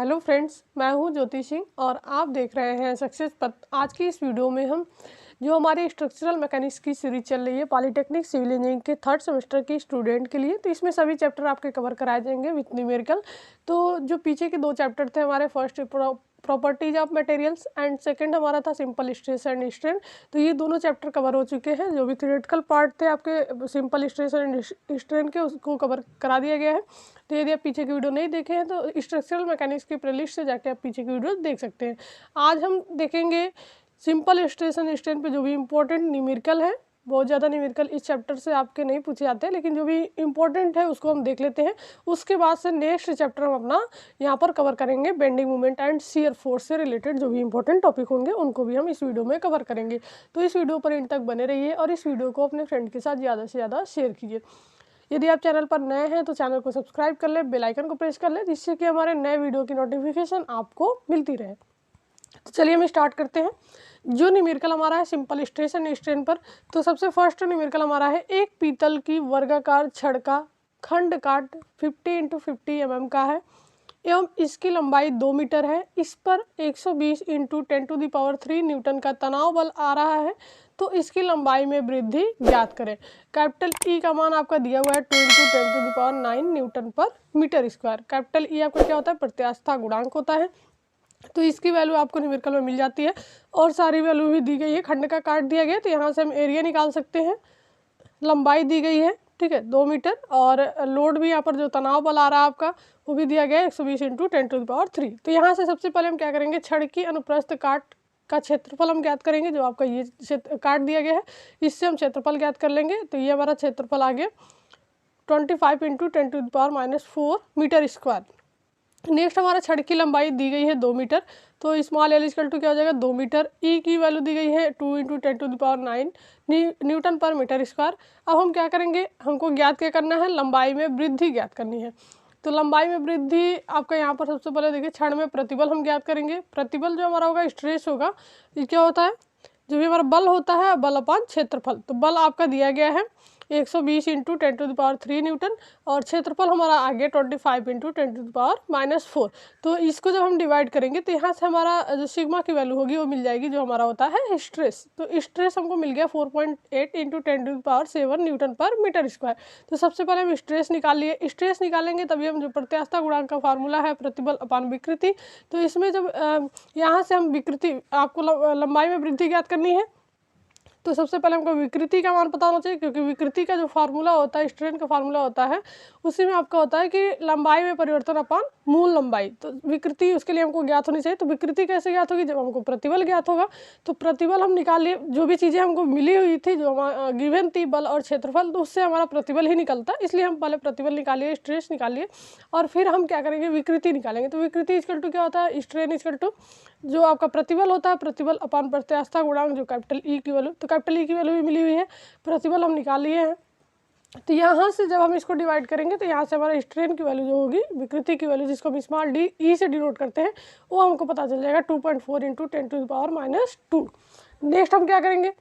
Hello friends, मैं हूं ज्योति सिंह और आप देख रहे हैं सक्सेस पथ। आज की इस वीडियो में हम जो हमारी स्ट्रक्चरल मैकेनिक्स की सीरीज चल रही है पॉलिटेक्निक सिविल इंजीनियरिंग के थर्ड सेमेस्टर के स्टूडेंट के लिए, तो इसमें सभी चैप्टर आपके कवर कराए जाएंगे विथ न्यूमेरिकल। तो जो पीछे के दो चैप्टर थे हमारे, first properties of materials and second हमारा था सिंपल स्ट्रेस एंड स्ट्रेन, तो ये दोनों चैप्टर कवर हो चुके हैं। जो भी थ्योरेटिकल पार्ट थे आपके सिंपल स्ट्रेस एंड स्ट्रेन के, उसको कवर करा दिया गया है। तो यदि आप पीछे की वीडियो नहीं देखे हैं तो स्ट्रक्चरल मैकेनिक्स की प्लेलिस्ट से जाके आप पीछे की वीडियो देख सकते हैं। आज हम देखेंगे सिंपल स्ट्रेस एंड स्ट्रेन पे जो भी इंपॉर्टेंट न्यूमेरिकल है। बहुत ज़्यादा न्यूमेरिकल इस चैप्टर से आपके नहीं पूछे जाते हैं, लेकिन जो भी इंपॉर्टेंट है उसको हम देख लेते हैं। उसके बाद से नेक्स्ट चैप्टर हम अपना यहाँ पर कवर करेंगे bending moment and shear force से रिलेटेड जो भी इंपॉर्टेंट टॉपिक होंगे उनको भी हम इस वीडियो में कवर करेंगे। तो इस वीडियो पर इन तक बने रहिए और इस वीडियो को अपने फ्रेंड के साथ ज़्यादा से ज़्यादा शेयर कीजिए। यदि आप चैनल पर नए हैं तो चैनल को सब्सक्राइब कर ले, बेल आइकन को प्रेस कर ले, जिससे कि हमारे नए वीडियो की नोटिफिकेशन आपको मिलती रहे। तो चलिए हम स्टार्ट करते हैं। जो न्यूमेरिकल हमारा है सिंपल स्ट्रेस एंड स्ट्रेन पर, तो सबसे फर्स्ट न्यूमेरिकल हमारा है एक पीतल की वर्गाकार छड़ का खंड काट 50 × 50 mm का है एवं इसकी लंबाई 2 मीटर है। इस पर 120 × 10⁻³ न्यूटन का तनाव बल आ रहा है, तो इसकी लंबाई में वृद्धि ज्ञात करें। कैपिटल ई का मान आपका दिया हुआ है 2 × 10⁹ न्यूटन पर मीटर स्क्वायर। कैपिटल ई आपका क्या होता है? प्रत्यास्थता गुणांक होता है। तो इसकी वैल्यू आपको न्यूमेरिकल में मिल जाती है और सारी वैल्यू भी दी गई है। खंड का काट दिया गया, तो यहाँ से हम एरिया निकाल सकते हैं। लंबाई दी गई है, ठीक है, 2 मीटर, और लोड भी यहाँ पर जो तनाव बल आ रहा है आपका वो भी दिया गया है 120 × 10⁻³। तो यहाँ से सबसे पहले हम क्या करेंगे, छड़ की अनुप्रस्थ काट का क्षेत्रफल हम ज्ञात करेंगे। जो आपका ये काट दिया गया है, इससे हम क्षेत्रफल ज्ञात कर लेंगे। तो ये हमारा क्षेत्रफल आ गया 25 × 10⁻⁴ मीटर स्क्वायर। नेक्स्ट हमारा छड़ की लंबाई दी गई है 2 मीटर, तो स्मॉल एल इक्वल टू क्या हो जाएगा 2 मीटर। ई की वैल्यू दी गई है 2 × 10⁹ न्यूटन पर मीटर स्क्वायर। अब हम क्या करेंगे, हमको ज्ञात क्या करना है, लंबाई में वृद्धि ज्ञात करनी है। तो लंबाई में वृद्धि आपका यहाँ पर सबसे पहले देखिए, छड़ में प्रतिबल हम ज्ञात करेंगे। प्रतिबल जो हमारा होगा स्ट्रेस होगा, ये क्या होता है, जो भी हमारा बल होता है बल अपान क्षेत्रफल। तो बल आपका दिया गया है 120 × 10⁻³ न्यूटन और क्षेत्रफल हमारा आ गया 25 × 10⁻⁴। तो इसको जब हम डिवाइड करेंगे तो यहाँ से हमारा जो सिग्मा की वैल्यू होगी वो मिल जाएगी, जो हमारा होता है स्ट्रेस। तो स्ट्रेस हमको मिल गया 4.8 × 10⁷ न्यूटन पर मीटर स्क्वायर। तो सबसे पहले हम स्ट्रेस निकाल लिए। स्ट्रेस निकालेंगे तभी हम जो प्रत्यास्थता गुणांक का फार्मूला है प्रतिबल अपान विकृति, तो इसमें जब यहाँ से हम विकृति, आपको लंबाई में वृद्धि ज्ञात करनी है, तो सबसे पहले हमको विकृति का मान पता होना चाहिए, क्योंकि विकृति का जो फार्मूला होता है, स्ट्रेन का फार्मूला होता है, उसी में आपका होता है कि लंबाई में परिवर्तन अपान मूल लंबाई। तो विकृति उसके लिए हमको ज्ञात होनी चाहिए। तो विकृति कैसे ज्ञात होगी, जब हमको प्रतिबल ज्ञात होगा। तो प्रतिबल हम निकाल लिए, जो भी चीज़ें हमको मिली हुई थी, जो हमारा गिवन थी बल और क्षेत्रफल, तो उससे हमारा प्रतिबल ही निकलता, इसलिए हम पहले प्रतिबल निकालिए, स्ट्रेस निकालिए, और फिर हम क्या करेंगे, विकृति निकालेंगे। तो विकृति इक्वल टू क्या होता है, स्ट्रेन इक्वल टू जो आपका प्रतिबल होता है प्रतिबल अपान प्रत्यास्थता गुणांक, जो कैपिटल ई की वैल्यू, तो कैपिटल ई की वैल्यू भी मिली हुई है, प्रतिबल हम निकाल लिए हैं। तो यहाँ से जब हम इसको डिवाइड करेंगे तो यहाँ से हमारा स्ट्रेन की वैल्यू जो होगी, विकृति की वैल्यू जिसको हम स्मॉल डी ई से डिनोट करते हैं, वो हमको पता चल जाएगा 2.4 × 10⁻²। नेक्स्ट हम क्या करेंगे,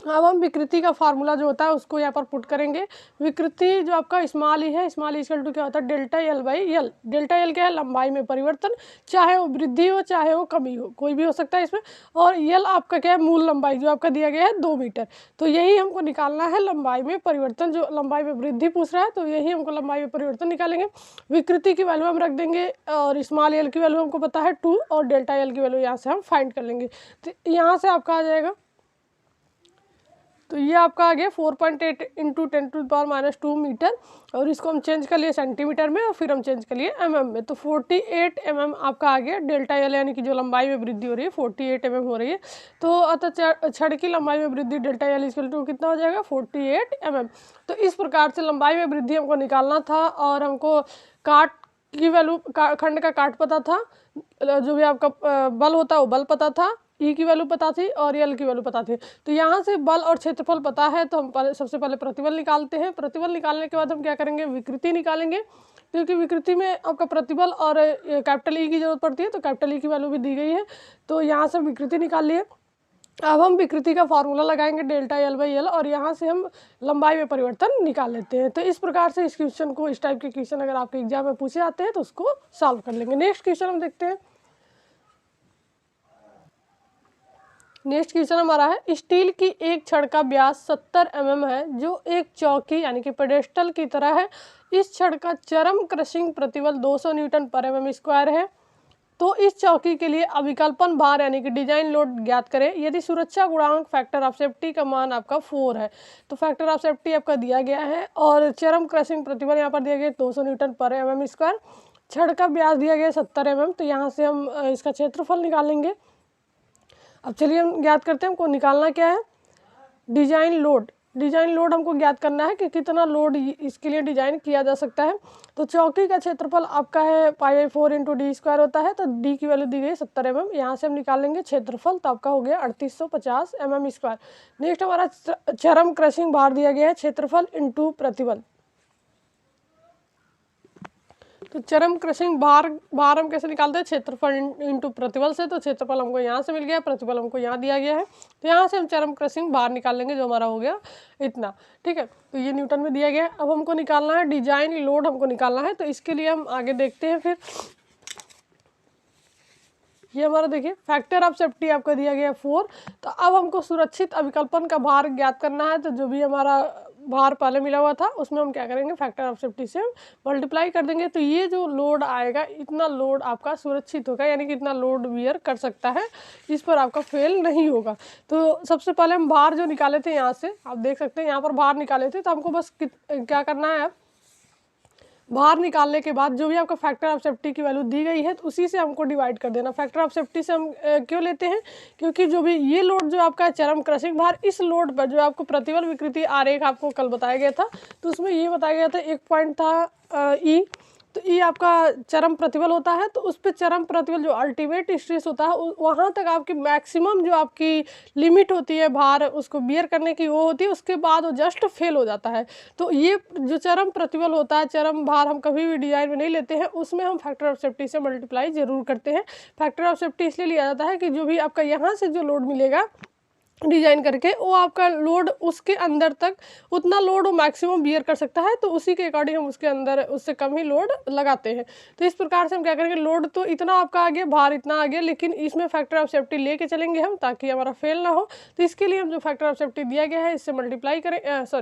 अब हम विकृति का फार्मूला जो होता है उसको यहाँ पर पुट करेंगे। विकृति जो आपका स्मॉल ई है, स्मॉल ई इक्वल टू क्या होता है, ΔL/L। डेल्टा एल क्या है, लंबाई में परिवर्तन, चाहे वो वृद्धि हो चाहे वो कमी हो, कोई भी हो सकता है इसमें। और यल आपका क्या है, मूल लंबाई, जो आपका दिया गया है 2 मीटर। तो यही हमको निकालना है लंबाई में परिवर्तन, जो लंबाई में वृद्धि पूछ रहा है, तो यही हमको लंबाई में परिवर्तन निकालेंगे। विकृति की वैल्यू हम रख देंगे और स्मॉल एल की वैल्यू हमको पता है 2, और ΔL की वैल्यू यहाँ से हम फाइंड कर लेंगे। तो यहाँ से आपका आ जाएगा, तो ये आपका आ गया 4.8 × 10⁻² मीटर, और इसको हम चेंज कर लिए सेंटीमीटर में और फिर हम चेंज कर लिए mm में। तो 48 mm आपका आ गया ΔL, यानी कि जो लंबाई में वृद्धि हो रही है 48 mm हो रही है। तो अतः छड़ की लंबाई में वृद्धि ΔL इक्वल टू कितना हो जाएगा, 48 mm। तो इस प्रकार से लंबाई में वृद्धि हमको निकालना था, और हमको काट की वैल्यू, खंड का काट पता था, जो भी आपका बल होता है वो बल पता था, ई की वैल्यू पता थी और यल की वैल्यू पता थी। तो यहाँ से बल और क्षेत्रफल पता है, तो हम सबसे पहले प्रतिबल निकालते हैं। प्रतिबल निकालने के बाद हम क्या करेंगे, विकृति निकालेंगे, क्योंकि विकृति में आपका प्रतिबल और कैपिटल ई की जरूरत पड़ती है। तो कैपिटल ई की वैल्यू भी दी गई है, तो यहाँ से विकृति निकाल लिए। अब हम विकृति का फार्मूला लगाएंगे डेल्टा एल बाई एल, और यहाँ से हम लंबाई में परिवर्तन निकाल लेते हैं। तो इस प्रकार से इस क्वेश्चन को, इस टाइप के क्वेश्चन अगर आपके एग्जाम में पूछे जाते हैं तो उसको सॉल्व कर लेंगे। नेक्स्ट क्वेश्चन हम देखते हैं। नेक्स्ट क्वेश्चन हमारा है, स्टील की एक छड़ का व्यास 70 mm है जो एक चौकी यानी कि पेडेस्टल की तरह है। इस छड़ का चरम क्रशिंग प्रतिबल 200 न्यूटन पर mm स्क्वायर है। तो इस चौकी के लिए अभिकल्पन भार यानी कि डिजाइन लोड ज्ञात करें यदि सुरक्षा गुणांक फैक्टर ऑफ सेफ्टी का मान आपका 4 है। तो फैक्टर ऑफ सेफ्टी आपका दिया गया है और चरम क्रशिंग प्रतिबल यहाँ पर दिया गया 200 न्यूटन पर mm स्क्वायर। छड़ का व्यास दिया गया 70 mm। तो यहाँ से हम इसका क्षेत्रफल निकालेंगे। अब चलिए हम ज्ञात करते हैं, हमको निकालना क्या है, डिजाइन लोड। डिजाइन लोड हमको ज्ञात करना है कि कितना लोड इसके लिए डिजाइन किया जा सकता है। तो चौकी का क्षेत्रफल आपका है π/4 × d स्क्वायर होता है। तो d की वैल्यू दी गई 70 mm। यहाँ से हम निकालेंगे क्षेत्रफल, तो आपका हो गया 3850 mm स्क्वायर। नेक्स्ट हमारा चरम क्रशिंग भार दिया गया है क्षेत्रफल इंटू प्रतिबल। तो चरम क्रशिंग भार हम कैसे निकालते हैं, क्षेत्रफल इंटू प्रतिबल से। तो क्षेत्रफल हमको यहाँ से मिल गया, प्रतिबल हमको यहाँ दिया गया है। तो यहाँ से हम चरम क्रशिंग भार निकाल लेंगे जो हमारा हो गया इतना, ठीक है। तो ये न्यूटन में दिया गया है। अब हमको निकालना है डिजाइन लोड, हमको निकालना है। तो इसके लिए हम आगे देखते हैं। फिर ये हमारा देखिए फैक्टर ऑफ सेफ्टी आपका दिया गया 4। तो अब हमको सुरक्षित अभिकल्पन का भार ज्ञात करना है। तो जो भी हमारा भार पहले मिला हुआ था उसमें हम क्या करेंगे, फैक्टर ऑफ सेफ्टी से मल्टीप्लाई कर देंगे। तो ये जो लोड आएगा इतना लोड आपका सुरक्षित होगा, यानी कि इतना लोड बियर कर सकता है, इस पर आपका फेल नहीं होगा। तो सबसे पहले हम भार जो निकाले थे यहाँ से आप देख सकते हैं, यहाँ पर भार निकाले थे। तो हमको बस क्या करना है, बाहर निकालने के बाद जो भी आपका फैक्टर ऑफ सेफ्टी की वैल्यू दी गई है तो उसी से हमको डिवाइड कर देना। फैक्टर ऑफ सेफ्टी से हम क्यों लेते हैं, क्योंकि जो भी ये लोड जो आपका चरम क्रशिंग भार, इस लोड पर जो आपको प्रतिबल विकृति आरेख आपको कल बताया गया था, तो उसमें ये बताया गया था एक पॉइंट था ई। तो ये आपका चरम प्रतिबल होता है। तो उस पर चरम प्रतिबल जो अल्टीमेट स्ट्रेस होता है वहाँ तक आपकी मैक्सिमम जो आपकी लिमिट होती है भार उसको बियर करने की वो होती है, उसके बाद वो जस्ट फेल हो जाता है। तो ये जो चरम प्रतिबल होता है, चरम भार हम कभी भी डिजाइन में नहीं लेते हैं, उसमें हम फैक्टर ऑफ सेफ्टी से मल्टीप्लाई जरूर करते हैं। फैक्टर ऑफ सेफ्टी इसलिए लिया जाता है कि जो भी आपका यहाँ से जो लोड मिलेगा डिजाइन करके वो आपका लोड उसके अंदर तक उतना लोड वो मैक्सिमम बियर कर सकता है। तो उसी के अकॉर्डिंग हम उसके अंदर उससे कम ही लोड लगाते हैं। तो इस प्रकार से हम क्या करेंगे, लोड तो इतना आपका आ गया, भार इतना आ गया, लेकिन इसमें फैक्टर ऑफ सेफ्टी लेके चलेंगे हम ताकि हमारा फेल ना हो। तो इसके लिए हम जो फैक्टर ऑफ सेफ्टी दिया गया है इससे मल्टीप्लाई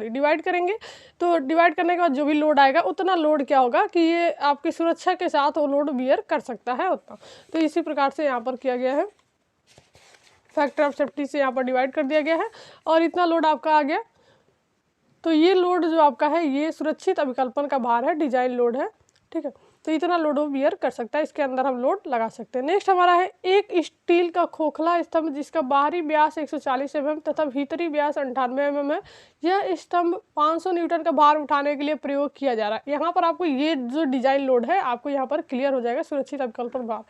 डिवाइड करेंगे। तो डिवाइड करने के बाद जो भी लोड आएगा उतना लोड क्या होगा कि ये आपकी सुरक्षा के साथ वो लोड बियर कर सकता है उतना। तो इसी प्रकार से यहाँ पर किया गया है, फैक्टर ऑफ सेफ्टी से यहाँ पर डिवाइड कर दिया गया है और इतना लोड आपका आ गया। तो ये लोड जो आपका है ये सुरक्षित अभिकल्पन का भार है, डिजाइन लोड है, ठीक है। तो इतना लोड वो बियर कर सकता है, इसके अंदर हम लोड लगा सकते हैं। नेक्स्ट हमारा है एक स्टील का खोखला स्तंभ जिसका बाहरी व्यास 140 mm तथा भीतरी व्यास 98 mm है। यह स्तंभ 500 न्यूटन का भार उठाने के लिए प्रयोग किया जा रहा है। यहाँ पर आपको ये जो डिजाइन लोड है आपको यहाँ पर क्लियर हो जाएगा, सुरक्षित अभिकल्पन भार।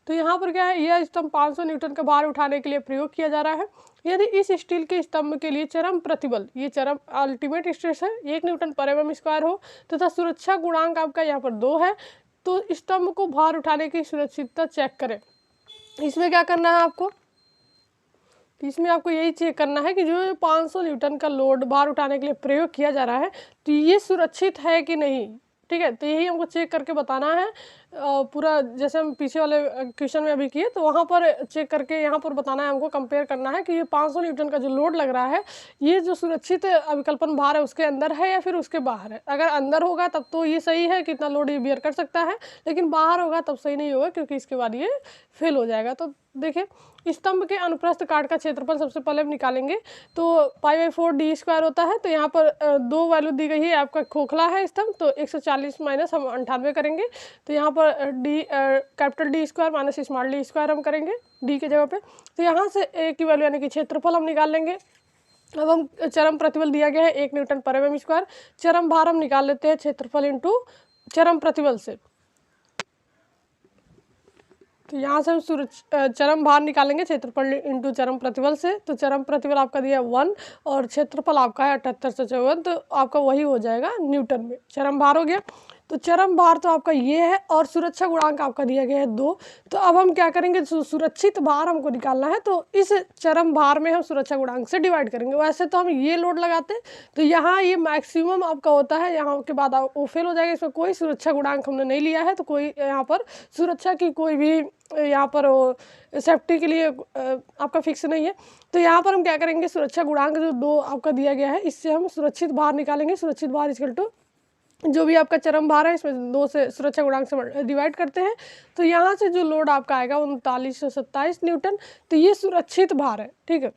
तो यहाँ पर क्या है, यह स्तंभ 500 न्यूटन का भार उठाने के लिए प्रयोग किया जा रहा है। यदि इस स्टील के स्तंभ के लिए चरम प्रतिबल, ये चरम अल्टीमेट स्ट्रेस है, 1 न्यूटन पर mm स्क्वायर हो तथा सुरक्षा गुणांक आपका यहाँ पर 2 है, तो स्तंभ को भार उठाने की सुरक्षितता चेक करें। इसमें क्या करना है आपको, इसमें आपको यही चेक करना है कि जो 500 न्यूटन का लोड भार उठाने के लिए प्रयोग किया जा रहा है तो ये सुरक्षित है कि नहीं, ठीक है। तो यही हमको चेक करके बताना है पूरा, जैसे हम पीछे वाले क्वेश्चन में अभी किए तो वहाँ पर चेक करके यहाँ पर बताना है, हमको कंपेयर करना है कि ये 500 न्यूटन का जो लोड लग रहा है ये जो सुरक्षित अभिकल्पन भार है उसके अंदर है या फिर उसके बाहर है। अगर अंदर होगा तब तो ये सही है, कितना लोड ये बियर कर सकता है, लेकिन बाहर होगा तब सही नहीं होगा क्योंकि इसके बाद ये फेल हो जाएगा। तो देखिए स्तंभ के अनुप्रस्थ काट का क्षेत्रफल सबसे पहले हम निकालेंगे। तो π/4 d स्क्वायर होता है। तो यहाँ पर 2 वैल्यू दी गई है, आपका खोखला है स्तंभ, तो 140 माइनस हम 98 करेंगे। तो यहाँ पर capital D square minus small d square हम करेंगे d के जगह पे। तो यहाँ से a की वैल्यू यानी कि क्षेत्रफल हम निकाल लेंगे। अब हम चरम प्रतिबल दिया गया है 1 न्यूटन पर mm स्क्वायर, चरम भार हम निकाल लेते हैं क्षेत्रफल इंटू चरम प्रतिबल से। तो यहाँ से हम चरम भार निकालेंगे क्षेत्रफल इंटू चरम प्रतिबल से। तो चरम प्रतिबल आपका दिया 1 और क्षेत्रफल आपका है 7854, तो आपका वही हो जाएगा न्यूटन में, चरम भार हो गया। तो चरम भार तो आपका ये है और सुरक्षा गुणांक आपका दिया गया है 2। तो अब हम क्या करेंगे, सुरक्षित भार हमको निकालना है, तो इस चरम भार में हम सुरक्षा गुणांक से डिवाइड करेंगे। वैसे तो हम ये लोड लगाते हैं तो यहाँ ये मैक्सिमम आपका होता है, यहाँ के बाद वो फेल हो जाएगा, इसमें कोई सुरक्षा गुणांक हमने नहीं लिया है, तो कोई यहाँ पर सुरक्षा की कोई भी यहाँ पर सेफ्टी के लिए आपका फिक्स नहीं है। तो यहाँ पर हम क्या करेंगे, सुरक्षा गुणांक जो 2 आपका दिया गया है, इससे हम सुरक्षित भार निकालेंगे। सुरक्षित भार इक्वल टू जो भी आपका चरम भार है इसमें 2 से सुरक्षा गुणांक से डिवाइड करते हैं। तो यहाँ से जो लोड आपका आएगा 3927 न्यूटन, तो ये सुरक्षित भार है। ठीक है,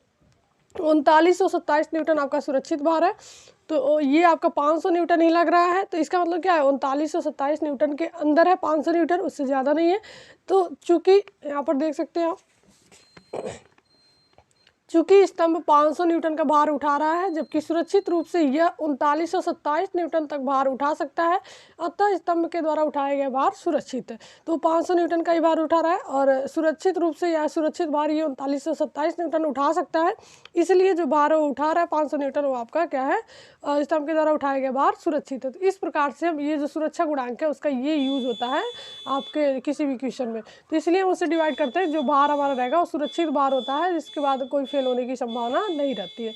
3927 न्यूटन आपका सुरक्षित भार है। तो ये आपका 500 न्यूटन ही लग रहा है, तो इसका मतलब क्या है, 3927 न्यूटन के अंदर है, 500 न्यूटन, उससे ज़्यादा नहीं है। तो चूँकि यहाँ पर देख सकते हैं आप, चूँकि स्तंभ 500 न्यूटन का भार उठा रहा है, जबकि सुरक्षित रूप से यह 3927 न्यूटन तक भार उठा सकता है, अतः स्तंभ के द्वारा उठाया गया भार सुरक्षित है। तो 500 न्यूटन का ही भार उठा रहा है और सुरक्षित रूप से यह सुरक्षित भार ये 3927 न्यूटन उठा सकता है, इसलिए जो भार वो उठा रहा है 500 न्यूटन, वो आपका क्या है, स्तंभ के द्वारा उठाया गया भार सुरक्षित है। तो इस प्रकार से हम ये जो सुरक्षा गुणांक है उसका ये यूज होता है आपके किसी भी क्वेश्चन में, तो इसलिए हम उससे डिवाइड करते हैं। जो भार हमारा रहेगा वो सुरक्षित भार होता है, जिसके बाद कोई फेल होने की संभावना नहीं रहती है।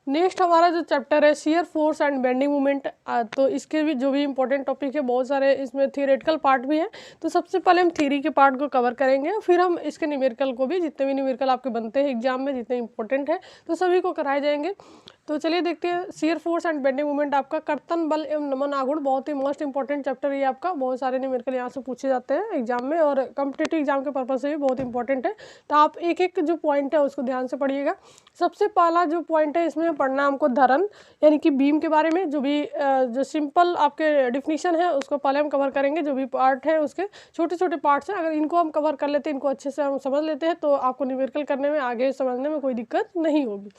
नेक्स्ट हमारा जो चैप्टर है shear force and bending moment, तो इसके भी जो भी इंपॉर्टेंट टॉपिक है, बहुत सारे इसमें थियोरेटिकल पार्ट भी है। तो सबसे पहले हम थ्योरी के पार्ट को कवर करेंगे, फिर हम इसके न्यूमेरिकल को भी, जितने भी न्यूमेरिकल आपके बनते हैं एग्जाम में, जितने इंपॉर्टेंट है, तो सभी को कराए जाएंगे। तो चलिए देखते हैं shear force and bending moment. आपका कर्तन बल एवं नमन आघूर्ण बहुत ही मोस्ट इंपॉर्टेंट चैप्टर है ये आपका, बहुत सारे न्यूमेरिकल यहाँ से पूछे जाते हैं एग्जाम में, और कॉम्पिटिटिव एग्जाम के पर्पज से भी बहुत इंपॉर्टेंट है। तो आप एक एक जो पॉइंट है उसको ध्यान से पढ़िएगा। सबसे पहला जो पॉइंट है इसमें पढ़ना हमको धरन यानी कि बीम के बारे में, जो भी जो सिंपल आपके डिफिनीशन है उसको पहले हम कवर करेंगे। जो भी पार्ट है उसके छोटे छोटे पार्ट्स हैं, अगर इनको हम कवर कर लेते हैं, इनको अच्छे से हम समझ लेते हैं, तो आपको न्यूमेरिकल करने में, आगे समझने में कोई दिक्कत नहीं होगी।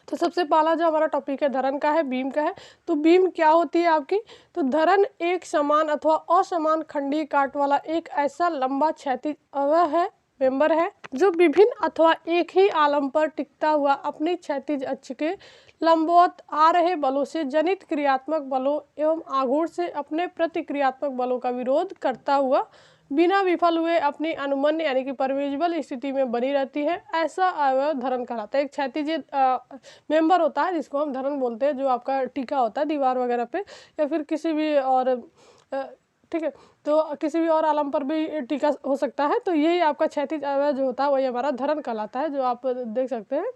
तो सबसे पहला जो हमारा टॉपिक है धरन का है, बीम का है। तो बीम क्या होती है आपकी, तो धरन एक समान अथवा असमान खंडीय काट वाला एक ऐसा लंबा क्षैतिज अवयव है, मेंबर है, जो विभिन्न अथवा एक ही आलम पर टिकता हुआ अपनी क्षैतिज अक्ष के लंबवत आ रहे बलों से जनित क्रियात्मक बलों एवं आघूर्ण से अपने प्रतिक्रियात्मक बलों का विरोध करता हुआ बिना विफल हुए अपनी अनुमन्य यानी कि परमिजिबल स्थिति में बनी रहती है, ऐसा अवयव धरन कहलाता है। एक क्षैतिज मेंबर होता है जिसको हम धरन बोलते हैं, जो आपका टीका होता है दीवार वगैरह पे या फिर किसी भी और ठीक है, तो किसी भी और आलम पर भी टीका हो सकता है। तो यही आपका क्षैतिज अवयव जो होता है वही हमारा धरन कहलाता है, जो आप देख सकते हैं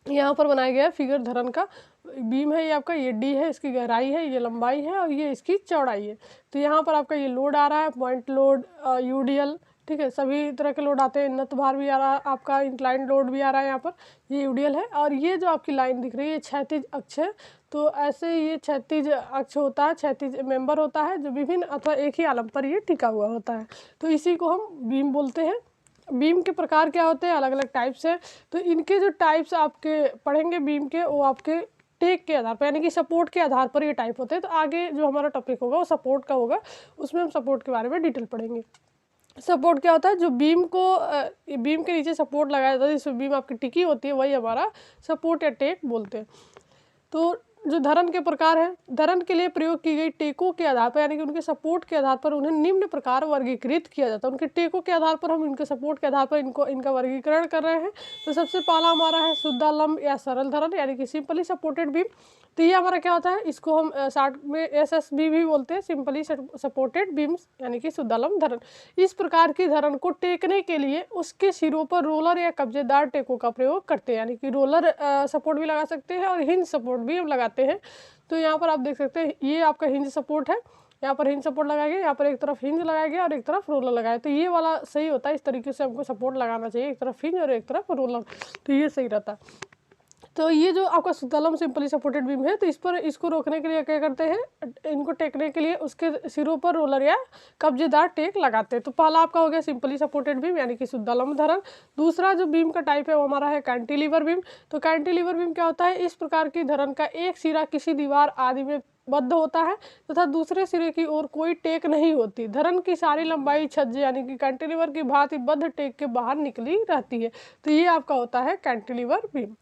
यहाँ पर बनाया गया है फिगर धरन का। बीम है ये आपका, ये डी है, इसकी गहराई है, ये लंबाई है और ये इसकी चौड़ाई है। तो यहाँ पर आपका ये लोड आ रहा है, पॉइंट लोड, यूडीएल, ठीक है, सभी तरह के लोड आते हैं। नत भार भी आ रहा है आपका, इंक्लाइन लोड भी आ रहा है यहाँ पर, ये यूडीएल है। और ये जो आपकी लाइन दिख रही है ये क्षैतिज अक्ष है। तो ऐसे ये क्षैतिज अक्ष होता है, क्षैतिज मेंबर होता है, जो विभिन्न अथवा एक ही आलम पर ये टिका हुआ होता है। तो इसी को हम बीम बोलते हैं। बीम के प्रकार क्या होते हैं, अलग अलग टाइप्स हैं। तो इनके जो टाइप्स आपके पढ़ेंगे बीम के, वो आपके टेक के आधार पर यानी कि सपोर्ट के आधार पर ये टाइप होते हैं। तो आगे जो हमारा टॉपिक होगा वो सपोर्ट का होगा, उसमें हम सपोर्ट के बारे में डिटेल पढ़ेंगे। सपोर्ट क्या होता है, जो बीम को बीम के नीचे सपोर्ट लगाया जाता है, जिसमें बीम आपकी टिकी होती है, वही हमारा सपोर्ट या टेक बोलते हैं। तो जो धरन के प्रकार है, धरन के लिए प्रयोग की गई टेकों के आधार पर यानी कि उनके सपोर्ट के आधार पर उन्हें निम्न प्रकार वर्गीकृत किया जाता है। उनके टेकों के आधार पर हम इनके सपोर्ट के आधार पर इनका वर्गीकरण कर रहे हैं। तो सबसे पहला हमारा है शुद्धालंब या सरल धरन यानी कि सिंपली सपोर्टेड बीम। तो ये हमारा क्या होता है, इसको हम शार्ट में SSB भी बोलते हैं, सिंपली सपोर्टेड बीम्स यानी कि शुद्धालंब धरन। इस प्रकार की धरन को टेकने के लिए उसके सिरों पर रोलर या कब्जेदार टेकों का प्रयोग करते हैं, यानी कि रोलर सपोर्ट भी लगा सकते हैं और हिंज सपोर्ट भी हम लगाते हैं। तो यहाँ पर आप देख सकते हैं ये आपका हिंज सपोर्ट है, यहाँ पर हिंज सपोर्ट लगाया गया, यहाँ पर एक तरफ हिंज लगाया गया और एक तरफ रोलर लगाया। तो ये वाला सही होता है, इस तरीके से हमको सपोर्ट लगाना चाहिए, एक तरफ हिंज और एक तरफ रोलर, तो ये सही रहता है। तो ये जो आपका शुद्धालंब सिंपली सपोर्टेड बीम है, तो इस पर इसको रोकने के लिए क्या करते हैं, इनको टेकने के लिए उसके सिरों पर रोलर या कब्जेदार टेक लगाते हैं। तो पहला आपका हो गया सिंपली सपोर्टेड बीम यानी कि शुद्धालंब धरन। दूसरा जो बीम का टाइप है वो हमारा है कैंटिलीवर बीम। तो कैंटिलीवर बीम क्या होता है, इस प्रकार की धरन का एक सिरा किसी दीवार आदि में बद्ध होता है तथा दूसरे सिरे की ओर कोई टेक नहीं होती। धरन की सारी लंबाई छज्जे यानी कि कैंटिलीवर की भांति बद्ध टेक के बाहर निकली रहती है। तो ये आपका होता है कैंटिलीवर बीम।